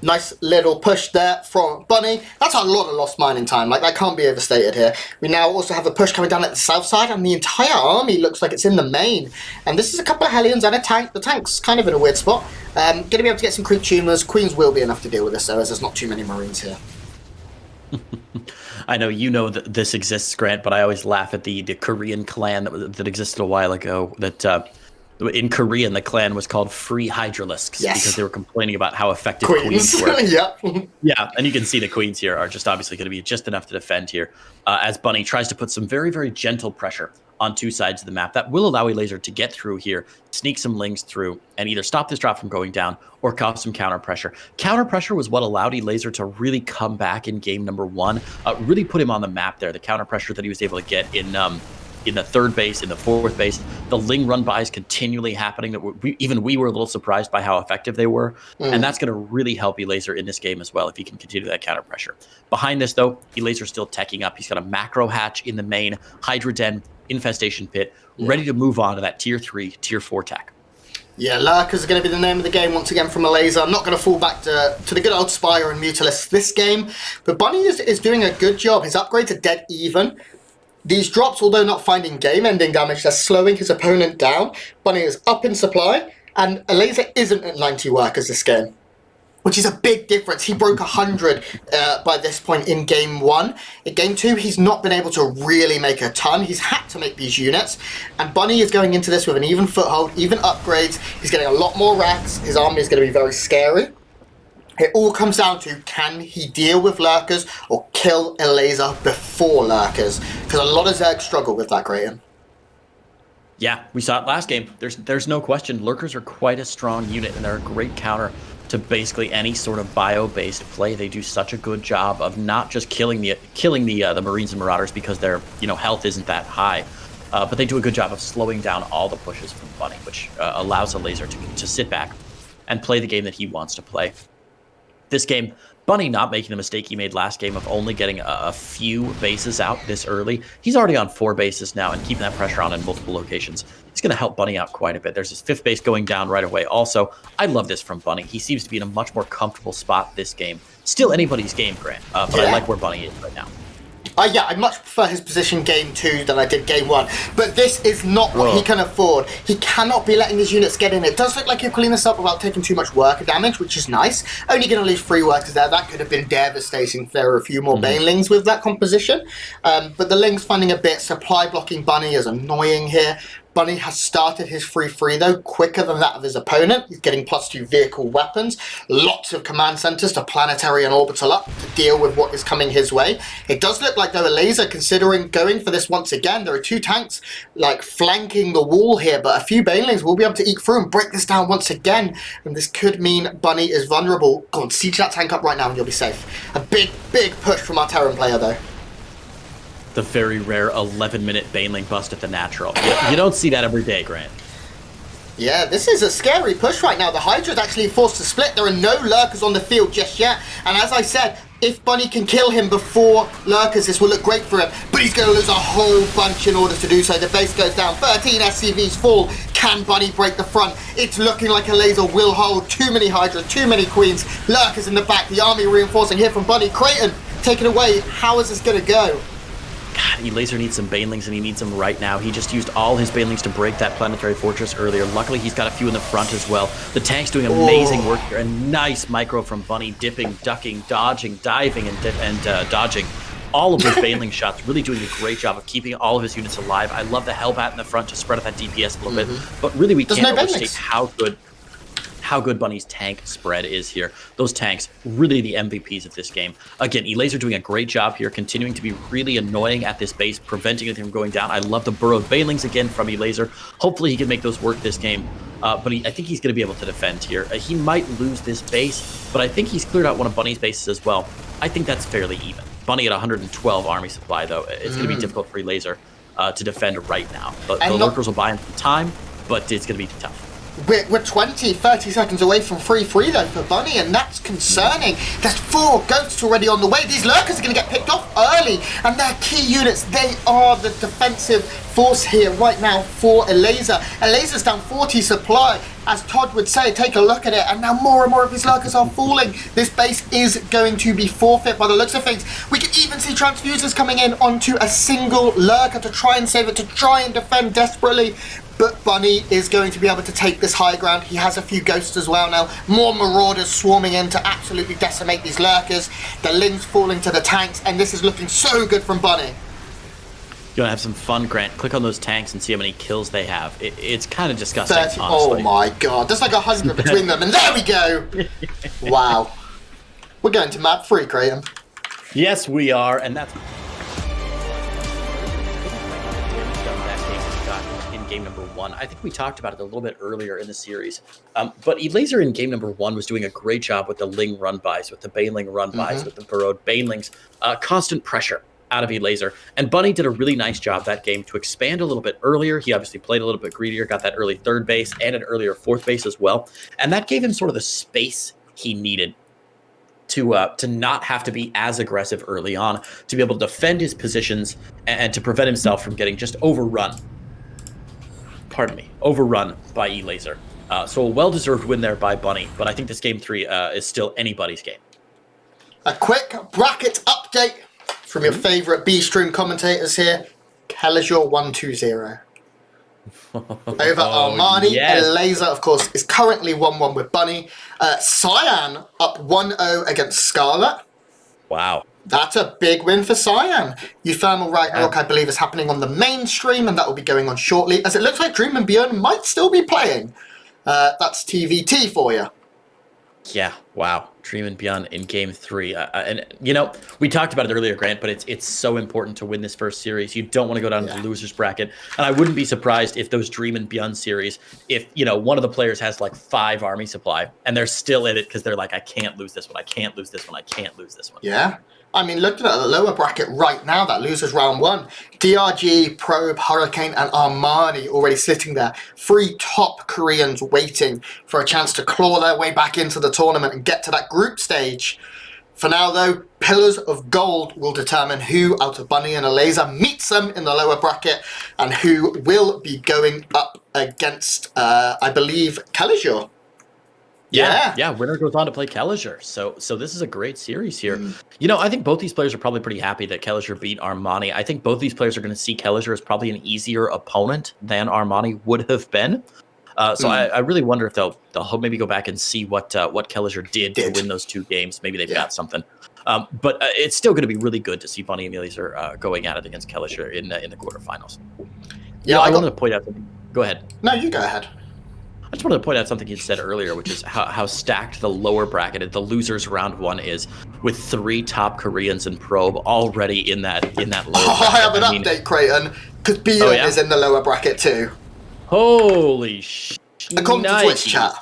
Nice little push there from Bunny. That's a lot of lost mining time. Like, that can't be overstated here. We now also have a push coming down at the south side, and the entire army looks like it's in the main. And this is a couple of Hellions and a tank. The tank's kind of in a weird spot. Going to be able to get some creep tumors. Queens will be enough to deal with this, though, as there's not too many Marines here. I know you know that this exists, Grant, but I always laugh at the Korean clan that existed a while ago. That in Korean, the clan was called Free Hydralisks because they were complaining about how effective queens were. Yeah, and you can see the queens here are just obviously going to be just enough to defend here as Bunny tries to put some very, very gentle pressure on 2 sides of the map. That will allow Elazer to get through here, sneak some Lings through, and either stop this drop from going down or cause some counter pressure. Counter pressure was what allowed Elazer to really come back in game number 1, really put him on the map there. The counter pressure that he was able to get in the 3rd base, in the 4th base, the Ling run-bys continually happening. That we were a little surprised by how effective they were, and that's going to really help Elazer in this game as well if he can continue that counter pressure. Behind this, though, Elazer's still teching up. He's got a macro hatch in the main, Hydra Den, Infestation Pit, ready to move on to that tier 3, tier 4 tech. Yeah, Lurkers are going to be the name of the game once again from Elazer. I'm not going to fall back to the good old Spire and Mutalisk this game, but Bunny is doing a good job. His upgrades are dead even. These drops, although not finding game-ending damage, they're slowing his opponent down. Bunny is up in supply, and Elazer isn't at 90 workers this game, which is a big difference. He broke 100 by this point in game 1. In game 2, he's not been able to really make a ton. He's had to make these units, and Bunny is going into this with an even foothold, even upgrades. He's getting a lot more racks. His army is going to be very scary. It all comes down to, can he deal with Lurkers or kill Elazer before Lurkers? Because a lot of Zergs struggle with that, Graham. Yeah, we saw it last game. There's no question. Lurkers are quite a strong unit, and they're a great counter to basically any sort of bio-based play. They do such a good job of not just killing the Marines and Marauders because their health isn't that high, but they do a good job of slowing down all the pushes from Bunny, which allows Elazer to sit back and play the game that he wants to play. This game, Bunny not making the mistake he made last game of only getting a few bases out this early. He's already on 4 bases now and keeping that pressure on in multiple locations. It's going to help Bunny out quite a bit. There's his 5th base going down right away. Also, I love this from Bunny. He seems to be in a much more comfortable spot this game. Still anybody's game, Grant, but I like where Bunny is right now. Yeah, I much prefer his position game 2 than I did game 1. But this is not what he can afford. He cannot be letting his units get in. It does look like he'll clean this up without taking too much worker damage, which is nice. Only going to lose 3 workers there. That could have been devastating if there were a few more Banelings with that composition. But the Ling's finding a bit. Supply blocking Bunny is annoying here. Bunny has started his 3-3 though quicker than that of his opponent. He's getting +2 vehicle weapons, lots of command centers to planetary and orbital up to deal with what is coming his way. It does look like though Elazer considering going for this once again. There are 2 tanks like flanking the wall here, but a few Banelings will be able to eke through and break this down once again. And this could mean Bunny is vulnerable. Go on, siege that tank up right now and you'll be safe. A big push from our Terran player though. The very rare 11-minute Baneling bust at the natural. You don't see that every day, Grant. Yeah, this is a scary push right now. The Hydra is actually forced to split. There are no Lurkers on the field just yet. And as I said, if Bunny can kill him before Lurkers, this will look great for him. But he's going to lose a whole bunch in order to do so. The base goes down. 13 SCVs fall. Can Bunny break the front? It's looking like Elazer will hold. Too many Hydra, too many Queens. Lurkers in the back. The army reinforcing here from Bunny. Creighton taken away. How is this going to go? God, Elazer needs some Banelings, and he needs them right now. He just used all his Banelings to break that planetary fortress earlier. Luckily, he's got a few in the front as well. The tank's doing amazing work here. A nice micro from Bunny, dipping, ducking, dodging, diving, and dodging. All of those Baneling shots, really doing a great job of keeping all of his units alive. I love the Hellbat in the front to spread out that DPS a little bit. But really, we can't overstate how good Bunny's tank spread is here. Those tanks, really the MVPs of this game. Again, Elazer doing a great job here, continuing to be really annoying at this base, preventing it from going down. I love the burrowed Banelings again from Elazer. Hopefully he can make those work this game. But I think he's going to be able to defend here. He might lose this base, but I think he's cleared out one of Bunny's bases as well. I think that's fairly even. Bunny at 112 army supply, though. It's going to be difficult for Elazer to defend right now. The lurkers will buy him some time, but it's going to be tough. We're 20, 30 seconds away from 3-3 though for Bunny, and that's concerning. There's 4 ghosts already on the way. These lurkers are going to get picked off early, and they're key units. They are the defensive force here right now for Elazer. Elazer's down 40 supply. As Todd would say, take a look at it, and now more and more of his lurkers are falling. This base is going to be forfeit by the looks of things. We can even see transfusers coming in onto a single lurker to try and save it, to try and defend desperately. But Bunny is going to be able to take this high ground. He has a few ghosts as well now. More marauders swarming in to absolutely decimate these lurkers. The Lings falling to the tanks, and this is looking so good from Bunny. You want to have some fun, Grant? Click on those tanks and see how many kills they have. It's kind of disgusting, honestly. Oh my god, there's like 100 between them, and there we go! Wow. We're going to map 3, Creighton. Yes, we are, and that's... game number 1. I think we talked about it a little bit earlier in the series. But Elazer in game number 1 was doing a great job with the Ling run-bys, with the Baneling run-bys, with the burrowed Banelings. Constant pressure out of Elazer. And Bunny did a really nice job that game to expand a little bit earlier. He obviously played a little bit greedier, got that early 3rd base and an earlier 4th base as well. And that gave him sort of the space he needed to not have to be as aggressive early on, to be able to defend his positions and to prevent himself from getting just overrun by Elazer. So a well-deserved win there by Bunny, but I think this game 3 is still anybody's game. A quick bracket update from your favourite B-Stream commentators here. Elazer 1-2-0. Over Armani. Yes. Elazer, of course, is currently 1-1 with Bunny. Cyan up 1-0 against Scarlet. Wow. That's a big win for Cyan. Euthermal Ragnarok, I believe, is happening on the mainstream, and that will be going on shortly, as it looks like Dream and Bjorn might still be playing. That's TVT for you. Yeah, wow. Dream and Beyond in game 3. And, you know, we talked about it earlier, Grant, but it's so important to win this first series. You don't want to go down to the loser's bracket. And I wouldn't be surprised if those Dream and Beyond series, if, you know, one of the players has like 5 army supply, and they're still in it because they're like, I can't lose this one, I can't lose this one, I can't lose this one. Yeah. I mean, looking at the lower bracket right now, that loses round 1. DRG, Probe, Hurricane, and Armani already sitting there. 3 top Koreans waiting for a chance to claw their way back into the tournament and get to that group stage. For now, though, Pillars of Gold will determine who out of Bunny and Elazer meets them in the lower bracket and who will be going up against, I believe, Elazer. Yeah. Winner goes on to play Elazer. So this is a great series here. I think both these players are probably pretty happy that Elazer beat Armani. I think both these players are going to see Elazer as probably an easier opponent than Armani would have been. So I really wonder if they'll maybe go back and see what Elazer did to win those 2 games. Maybe they've got something. But it's still going to be really good to see Bunny and Elazer going at it against Elazer in the quarterfinals. Yeah, I wanted to point out something. Go ahead. No, you go ahead. I just wanted to point out something you said earlier, which is how stacked the lower bracket, the losers round 1 is, with 3 top Koreans in Probe already in that lower bracket. I have an update, Creighton, because Beyond is in the lower bracket too. Holy shit. According to Twitch chat.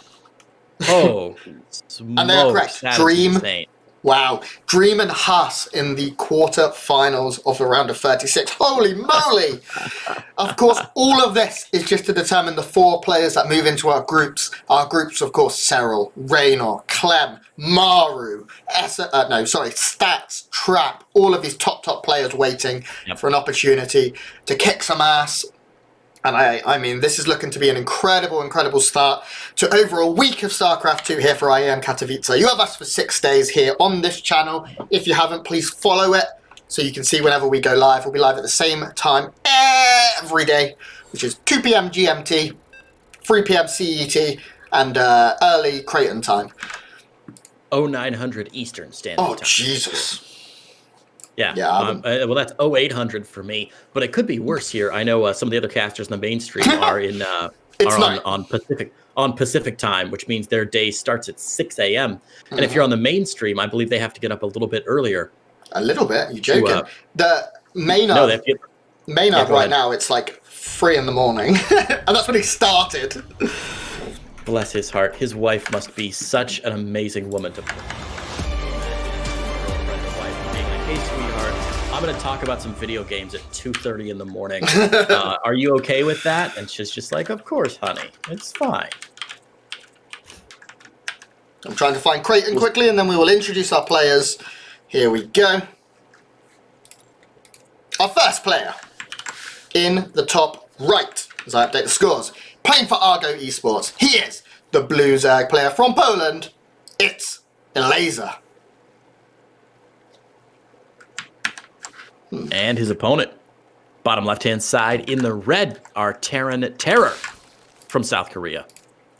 Oh, and they're correct. Dream. Wow. Dream and Haas in the quarter-finals of the round of 36. Holy moly! Of course, all of this is just to determine the 4 players that move into our groups. Our groups, of course, Cyril, Raynor, Clem, Maru, Stats, Trap, all of these top players waiting for an opportunity to kick some ass. And I mean, this is looking to be an incredible start to over a week of StarCraft 2 here for IEM Katowice. You have us for 6 days here on this channel. If you haven't, please follow it so you can see whenever we go live. We'll be live at the same time every day, which is 2 p.m. GMT, 3 p.m. CET, and early Creighton time. 0900 Eastern Standard Time. Oh, Jesus. Yeah. Well, that's 0800 for me, but it could be worse here. I know some of the other casters in the mainstream are on Pacific time, which means their day starts at 6 a.m. And if you're on the mainstream, I believe they have to get up a little bit earlier. A little bit? You joking? The Maynard, right now, it's like 3 in the morning, and that's when he started. Bless his heart. His wife must be such an amazing woman to play. Hey, sweetheart, I'm going to talk about some video games at 2:30 in the morning. Are you okay with that? And she's just like, of course, honey. It's fine. I'm trying to find Creighton quickly, and then we will introduce our players. Here we go. Our first player in the top right, as I update the scores, playing for Argo Esports. He is the Blue Zerg player from Poland. It's Elazer. And his opponent, bottom left-hand side in the red, are Terran Terror from South Korea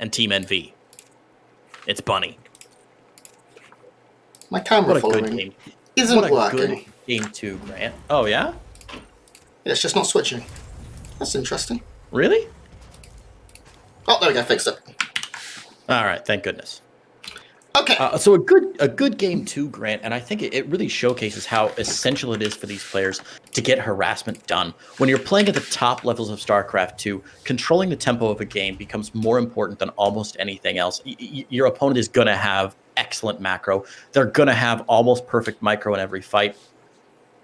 and Team NV. It's Bunny. My camera following isn't working. Good game 2, Grant. Oh, yeah? It's just not switching. That's interesting. Really? Oh, there we go. Fixed it. All right. Thank goodness. Okay. So a good game 2, Grant, and I think it really showcases how essential it is for these players to get harassment done. When you're playing at the top levels of StarCraft 2, controlling the tempo of a game becomes more important than almost anything else. Your opponent is going to have excellent macro. They're going to have almost perfect micro in every fight.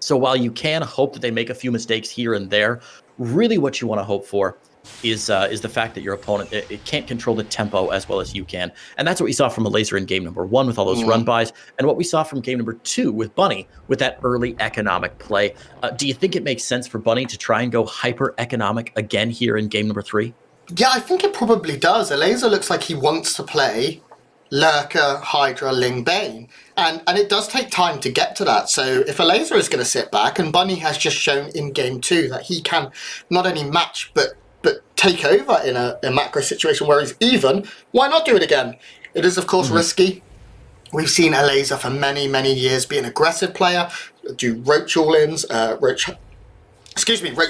So while you can hope that they make a few mistakes here and there, really what you want to hope for is the fact that your opponent it can't control the tempo as well as you can. And that's what we saw from Elazer in game number 1 with all those run bys, and what we saw from game number 2 with Bunny with that early economic play. Do you think it makes sense for Bunny to try and go hyper economic again here in game number 3? Yeah, I think it probably does. Elazer looks like he wants to play Lurker, Hydra, Ling, Bane. And it does take time to get to that. So if Elazer is going to sit back, and Bunny has just shown in game 2 that he can not only match but take over in a macro situation where he's even, why not do it again? It is, of course, risky. We've seen Elazer for many years be an aggressive player, do Roach all-ins, Roach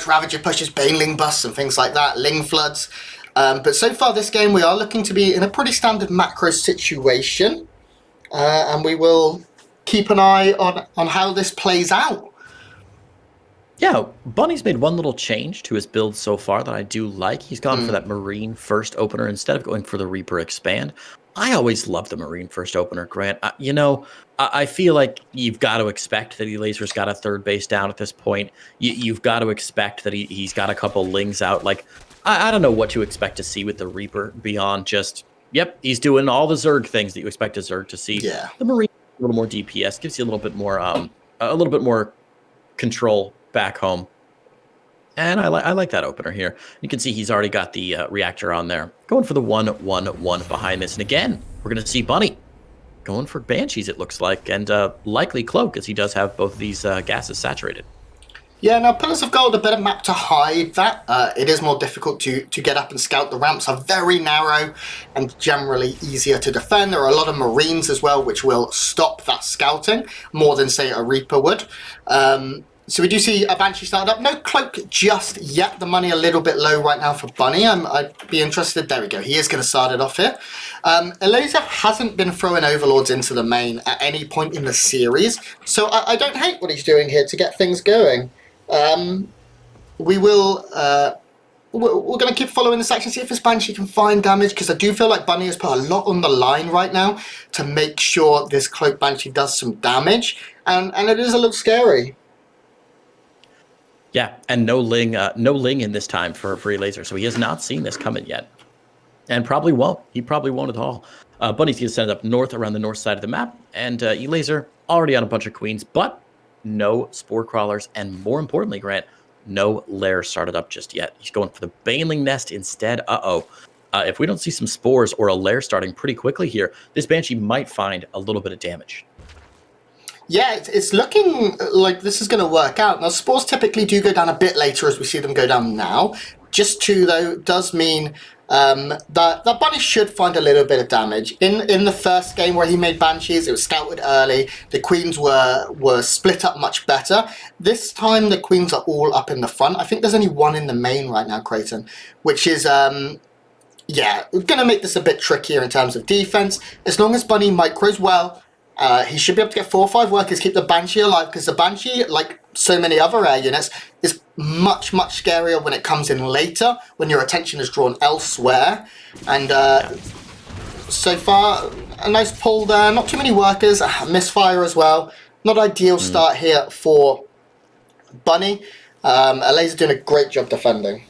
Ravager pushes, Baneling busts and things like that, Ling floods. But so far this game we are looking to be in a pretty standard macro situation. And we will keep an eye on how this plays out. Yeah, Bunny's made one little change to his build so far that I do like. He's gone for that Marine first opener instead of going for the Reaper expand. I always love the Marine first opener, Grant. I feel like you've got to expect that Elazer's got a third base down at this point. You've got to expect that he's got a couple Lings out. Like, I don't know what to expect to see with the Reaper beyond just, yep, he's doing all the Zerg things that you expect a Zerg to see. Yeah. The Marine, a little more DPS, gives you a little bit more control back home. And I like that opener here. You can see he's already got the reactor on there. Going for the 1-1-1 behind this. And again, we're going to see Bunny going for Banshees, it looks like, and likely Cloak, as he does have both of these gases saturated. Yeah, now Pillars of Gold, a better map to hide that. It is more difficult to get up and scout. The ramps are very narrow and generally easier to defend. There are a lot of Marines as well, which will stop that scouting more than, say, a Reaper would. So we do see a Banshee started up. No Cloak just yet. The money a little bit low right now for Bunny. I'd be interested. There we go. He is going to start it off here. Elazer hasn't been throwing Overlords into the main at any point in the series. So I don't hate what he's doing here to get things going. We will, we're going to keep following this action, see if this Banshee can find damage, because I do feel like Bunny has put a lot on the line right now to make sure this Cloak Banshee does some damage, and it is a little scary. Yeah, and no Ling in this time for Elazer, so he has not seen this coming yet, and probably won't. He probably won't at all. Bunny's going to send it up north around the north side of the map, and Elazer already on a bunch of queens, but no Spore Crawlers, and more importantly, Grant, no Lair started up just yet. He's going for the Baneling Nest instead. If we don't see some Spores or a Lair starting pretty quickly here, this Banshee might find a little bit of damage. Yeah, it's looking like this is going to work out. Now, Spores typically do go down a bit later as we see them go down now. Just 2, though, does mean that Bunny should find a little bit of damage. In the first game where he made Banshees, it was scouted early. The Queens were split up much better. This time, the Queens are all up in the front. I think there's only one in the main right now, Creighton, which is... yeah, going to make this a bit trickier in terms of defense. As long as Bunny micros well, he should be able to get 4 or 5 workers, keep the Banshee alive, because the Banshee, like so many other air units, is much, much scarier when it comes in later, when your attention is drawn elsewhere. And so far, a nice pull there. Not too many workers. Misfire as well. Not ideal start here for Bunny. Elazer doing a great job defending.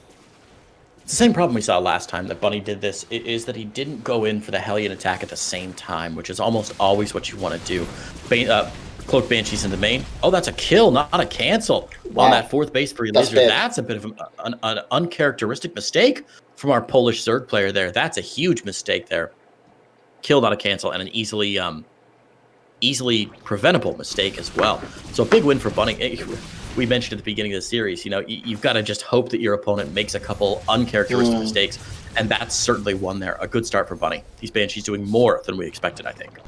It's the same problem we saw last time that Bunny did this, is that he didn't go in for the Hellion attack at the same time, which is almost always what you want to do. Cloak Banshees in the main. Oh, that's a kill, not a cancel. Wow. On that 4th base for Elazer. That's a bit of an uncharacteristic mistake from our Polish Zerg player there. That's a huge mistake there. Kill, not a cancel, and an easily preventable mistake as well. So a big win for Bunny. We mentioned at the beginning of the series, you've got to just hope that your opponent makes a couple uncharacteristic mistakes, and that's certainly one there. A good start for Bunny. These Banshees doing more than we expected, I think.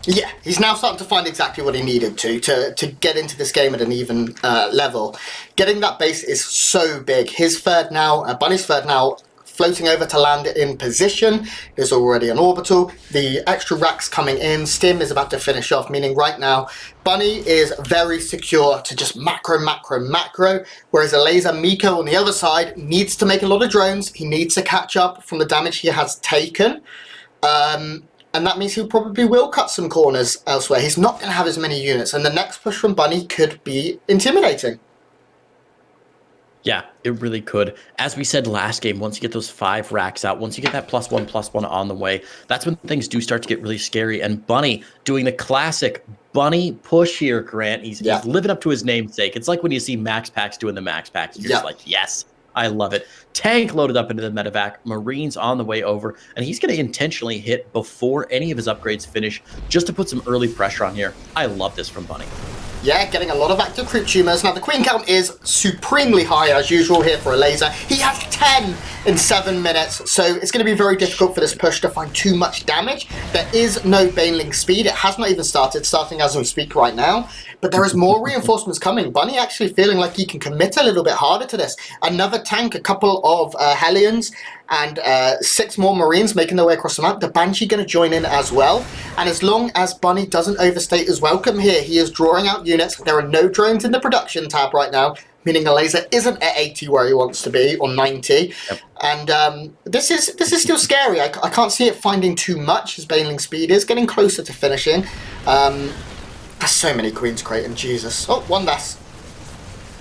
Yeah, he's now starting to find exactly what he needed to get into this game at an even level. Getting that base is so big. His third now, Bunny's third now, floating over to land in position. There's already an orbital. The extra racks coming in. Stim is about to finish off, meaning right now, Bunny is very secure to just macro, whereas Elazer Miko on the other side needs to make a lot of drones. He needs to catch up from the damage he has taken. And that means he probably will cut some corners elsewhere. He's not going to have as many units, and the next push from Bunny could be intimidating. Yeah, it really could. As we said last game, once you get those 5 racks out, once you get that +1/+1 on the way, that's when things do start to get really scary. And Bunny doing the classic Bunny push here, Grant. He's living up to his namesake. It's like when you see Max Packs doing the Max Packs. You're just like, yes, I love it. Tank loaded up into the medevac. Marines on the way over. And he's going to intentionally hit before any of his upgrades finish just to put some early pressure on here. I love this from Bunny. Yeah, getting a lot of active creep tumors. Now, the queen count is supremely high, as usual, here for Elazer. He has 10 in 7 minutes, so it's going to be very difficult for this push to find too much damage. There is no Baneling speed. It has not even starting as we speak right now. But there is more reinforcements coming. Bunny actually feeling like he can commit a little bit harder to this. Another tank, a couple of Hellions, and 6 more Marines making their way across the map. The Banshee going to join in as well. And as long as Bunny doesn't overstate his welcome here, he is drawing out units. There are no drones in the production tab right now, meaning Elazer isn't at 80 where he wants to be, or 90. Yep. And this is still scary. I can't see it finding too much. His Baneling speed is getting closer to finishing. There's so many Queens, Creighton, Jesus. Oh, one less.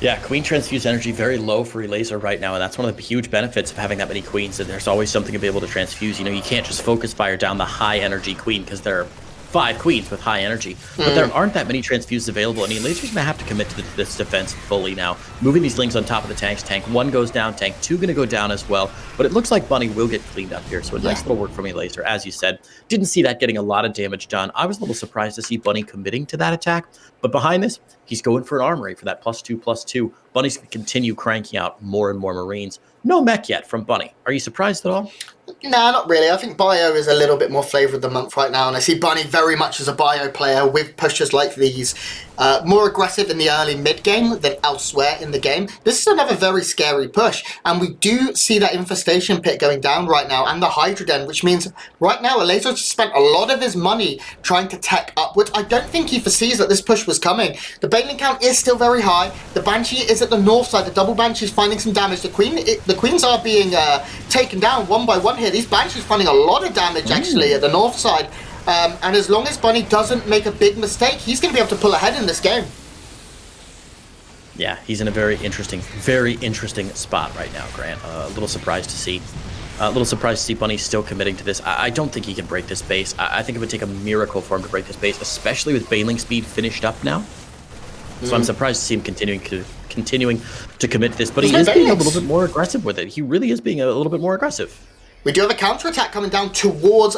Yeah, Queen transfuse energy very low for Elazer right now, and that's one of the huge benefits of having that many Queens, and there's always something to be able to transfuse. You can't just focus fire down the high energy Queen because they're 5 queens with high energy, but there aren't that many transfuses available, and Elazer's going to have to commit to this defense fully now. Moving these lings on top of the tanks. Tank 1 goes down, Tank 2 going to go down as well, but it looks like Bunny will get cleaned up here, so a nice little work from Elazer, as you said. Didn't see that getting a lot of damage done. I was a little surprised to see Bunny committing to that attack, but behind this, he's going for an armory for that +2/+2. Bunny's going to continue cranking out more and more Marines. No mech yet from Bunny. Are you surprised at all? Nah, not really. I think Bio is a little bit more flavour of the month right now, and I see Bunny very much as a Bio player with pushes like these. More aggressive in the early mid-game than elsewhere in the game. This is another very scary push, and we do see that Infestation Pit going down right now, and the Hydra Den, which means right now Elazer spent a lot of his money trying to tech upwards. I don't think he foresees that this push was coming. The Baneling count is still very high. The Banshee is at the north side. The double Banshee is finding some damage. The Queens are being taken down one by one here. These Banshees finding a lot of damage actually at the north side. And as long as Bunny doesn't make a big mistake, he's going to be able to pull ahead in this game. Yeah, he's in a very interesting spot right now, Grant. A little surprised to see. Bunny still committing to this. I don't think he can break this base. I think it would take a miracle for him to break this base, especially with Baneling speed finished up now. So I'm surprised to see him continuing to commit to this. But he is being a little bit more aggressive with it. He really is being a little bit more aggressive. We do have a counter-attack coming down towards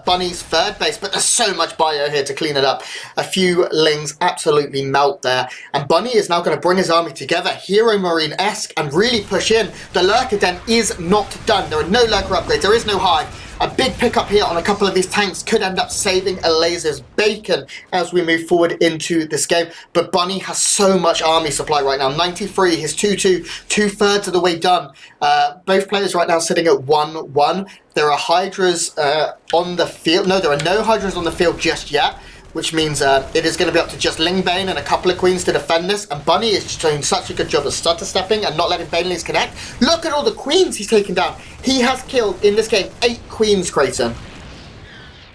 Bunny's third base, but there's so much Bio here to clean it up. A few Lings absolutely melt there. And Bunny is now going to bring his army together, Hero Marine-esque, and really push in. The Lurker Den is not done. There are no Lurker upgrades. There is no Hive. A big pickup here on a couple of these tanks could end up saving Elazer's bacon as we move forward into this game. But Bunny has so much army supply right now. 93, his 2-2, 2/3 of the way done. Both players right now sitting at 1-1. There are Hydras on the field. No, there are no Hydras on the field just yet, which means it is going to be up to just Lingbane and a couple of Queens to defend this. And Bunny is just doing such a good job of stutter stepping and not letting Banelings connect. Look at all the Queens he's taken down. He has killed, in this game, 8 Queens, Creighton.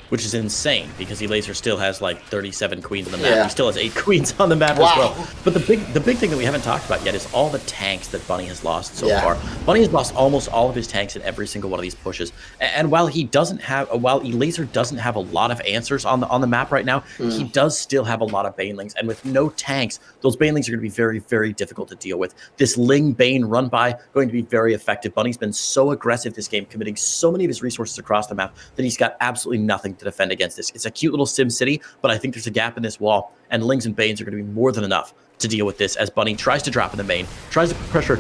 Which is insane, because Elazer still has like 37 queens on the map. He still has 8 queens on the map as well. But the big thing that we haven't talked about yet is all the tanks that Bunny has lost so far. Bunny has lost almost all of his tanks in every single one of these pushes. And while Elazer doesn't have a lot of answers on the map right now, he does still have a lot of Banelings. And with no tanks, those Banelings are going to be very, very difficult to deal with. This Ling Bane run by going to be very effective. Bunny's been so aggressive this game, committing so many of his resources across the map that he's got absolutely nothing to defend against this. It's a cute little Sim City, but I think there's a gap in this wall, and Lings and Banes are going to be more than enough to deal with this as Bunny tries to drop in the main, tries to put pressure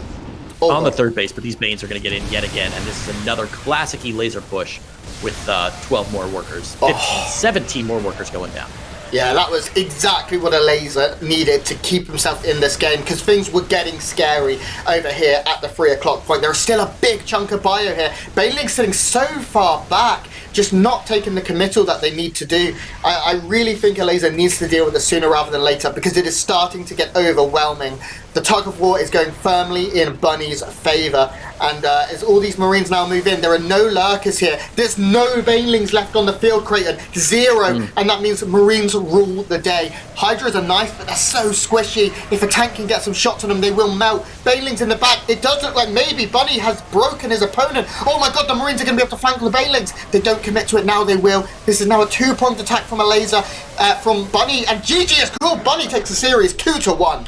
on the third base, but these Banes are going to get in yet again, and this is another classic Elazer push with 12 more workers, 15, 17 more workers going down. Yeah, that was exactly what Elazer needed to keep himself in this game, because things were getting scary over here at the 3 o'clock point. There is still a big chunk of Bio here. Baneling's sitting so far back, just not taking the committal that they need to do. I really think Elazer needs to deal with this sooner rather than later, because it is starting to get overwhelming. The tug of war is going firmly in Bunny's favour, and as all these Marines now move in, there are no Lurkers here. There's no Banelings left on the field, Creighton. 0, and that means Marines rule the day. Hydras are nice, but they're so squishy. If a tank can get some shots on them, they will melt. Banelings in the back. It does look like maybe Bunny has broken his opponent. Oh my god, the Marines are going to be able to flank the Banelings. They don't commit to it now, they will. This is now a 2-pronged attack from Elazer from Bunny, and GG is cool. Bunny takes the series 2-1.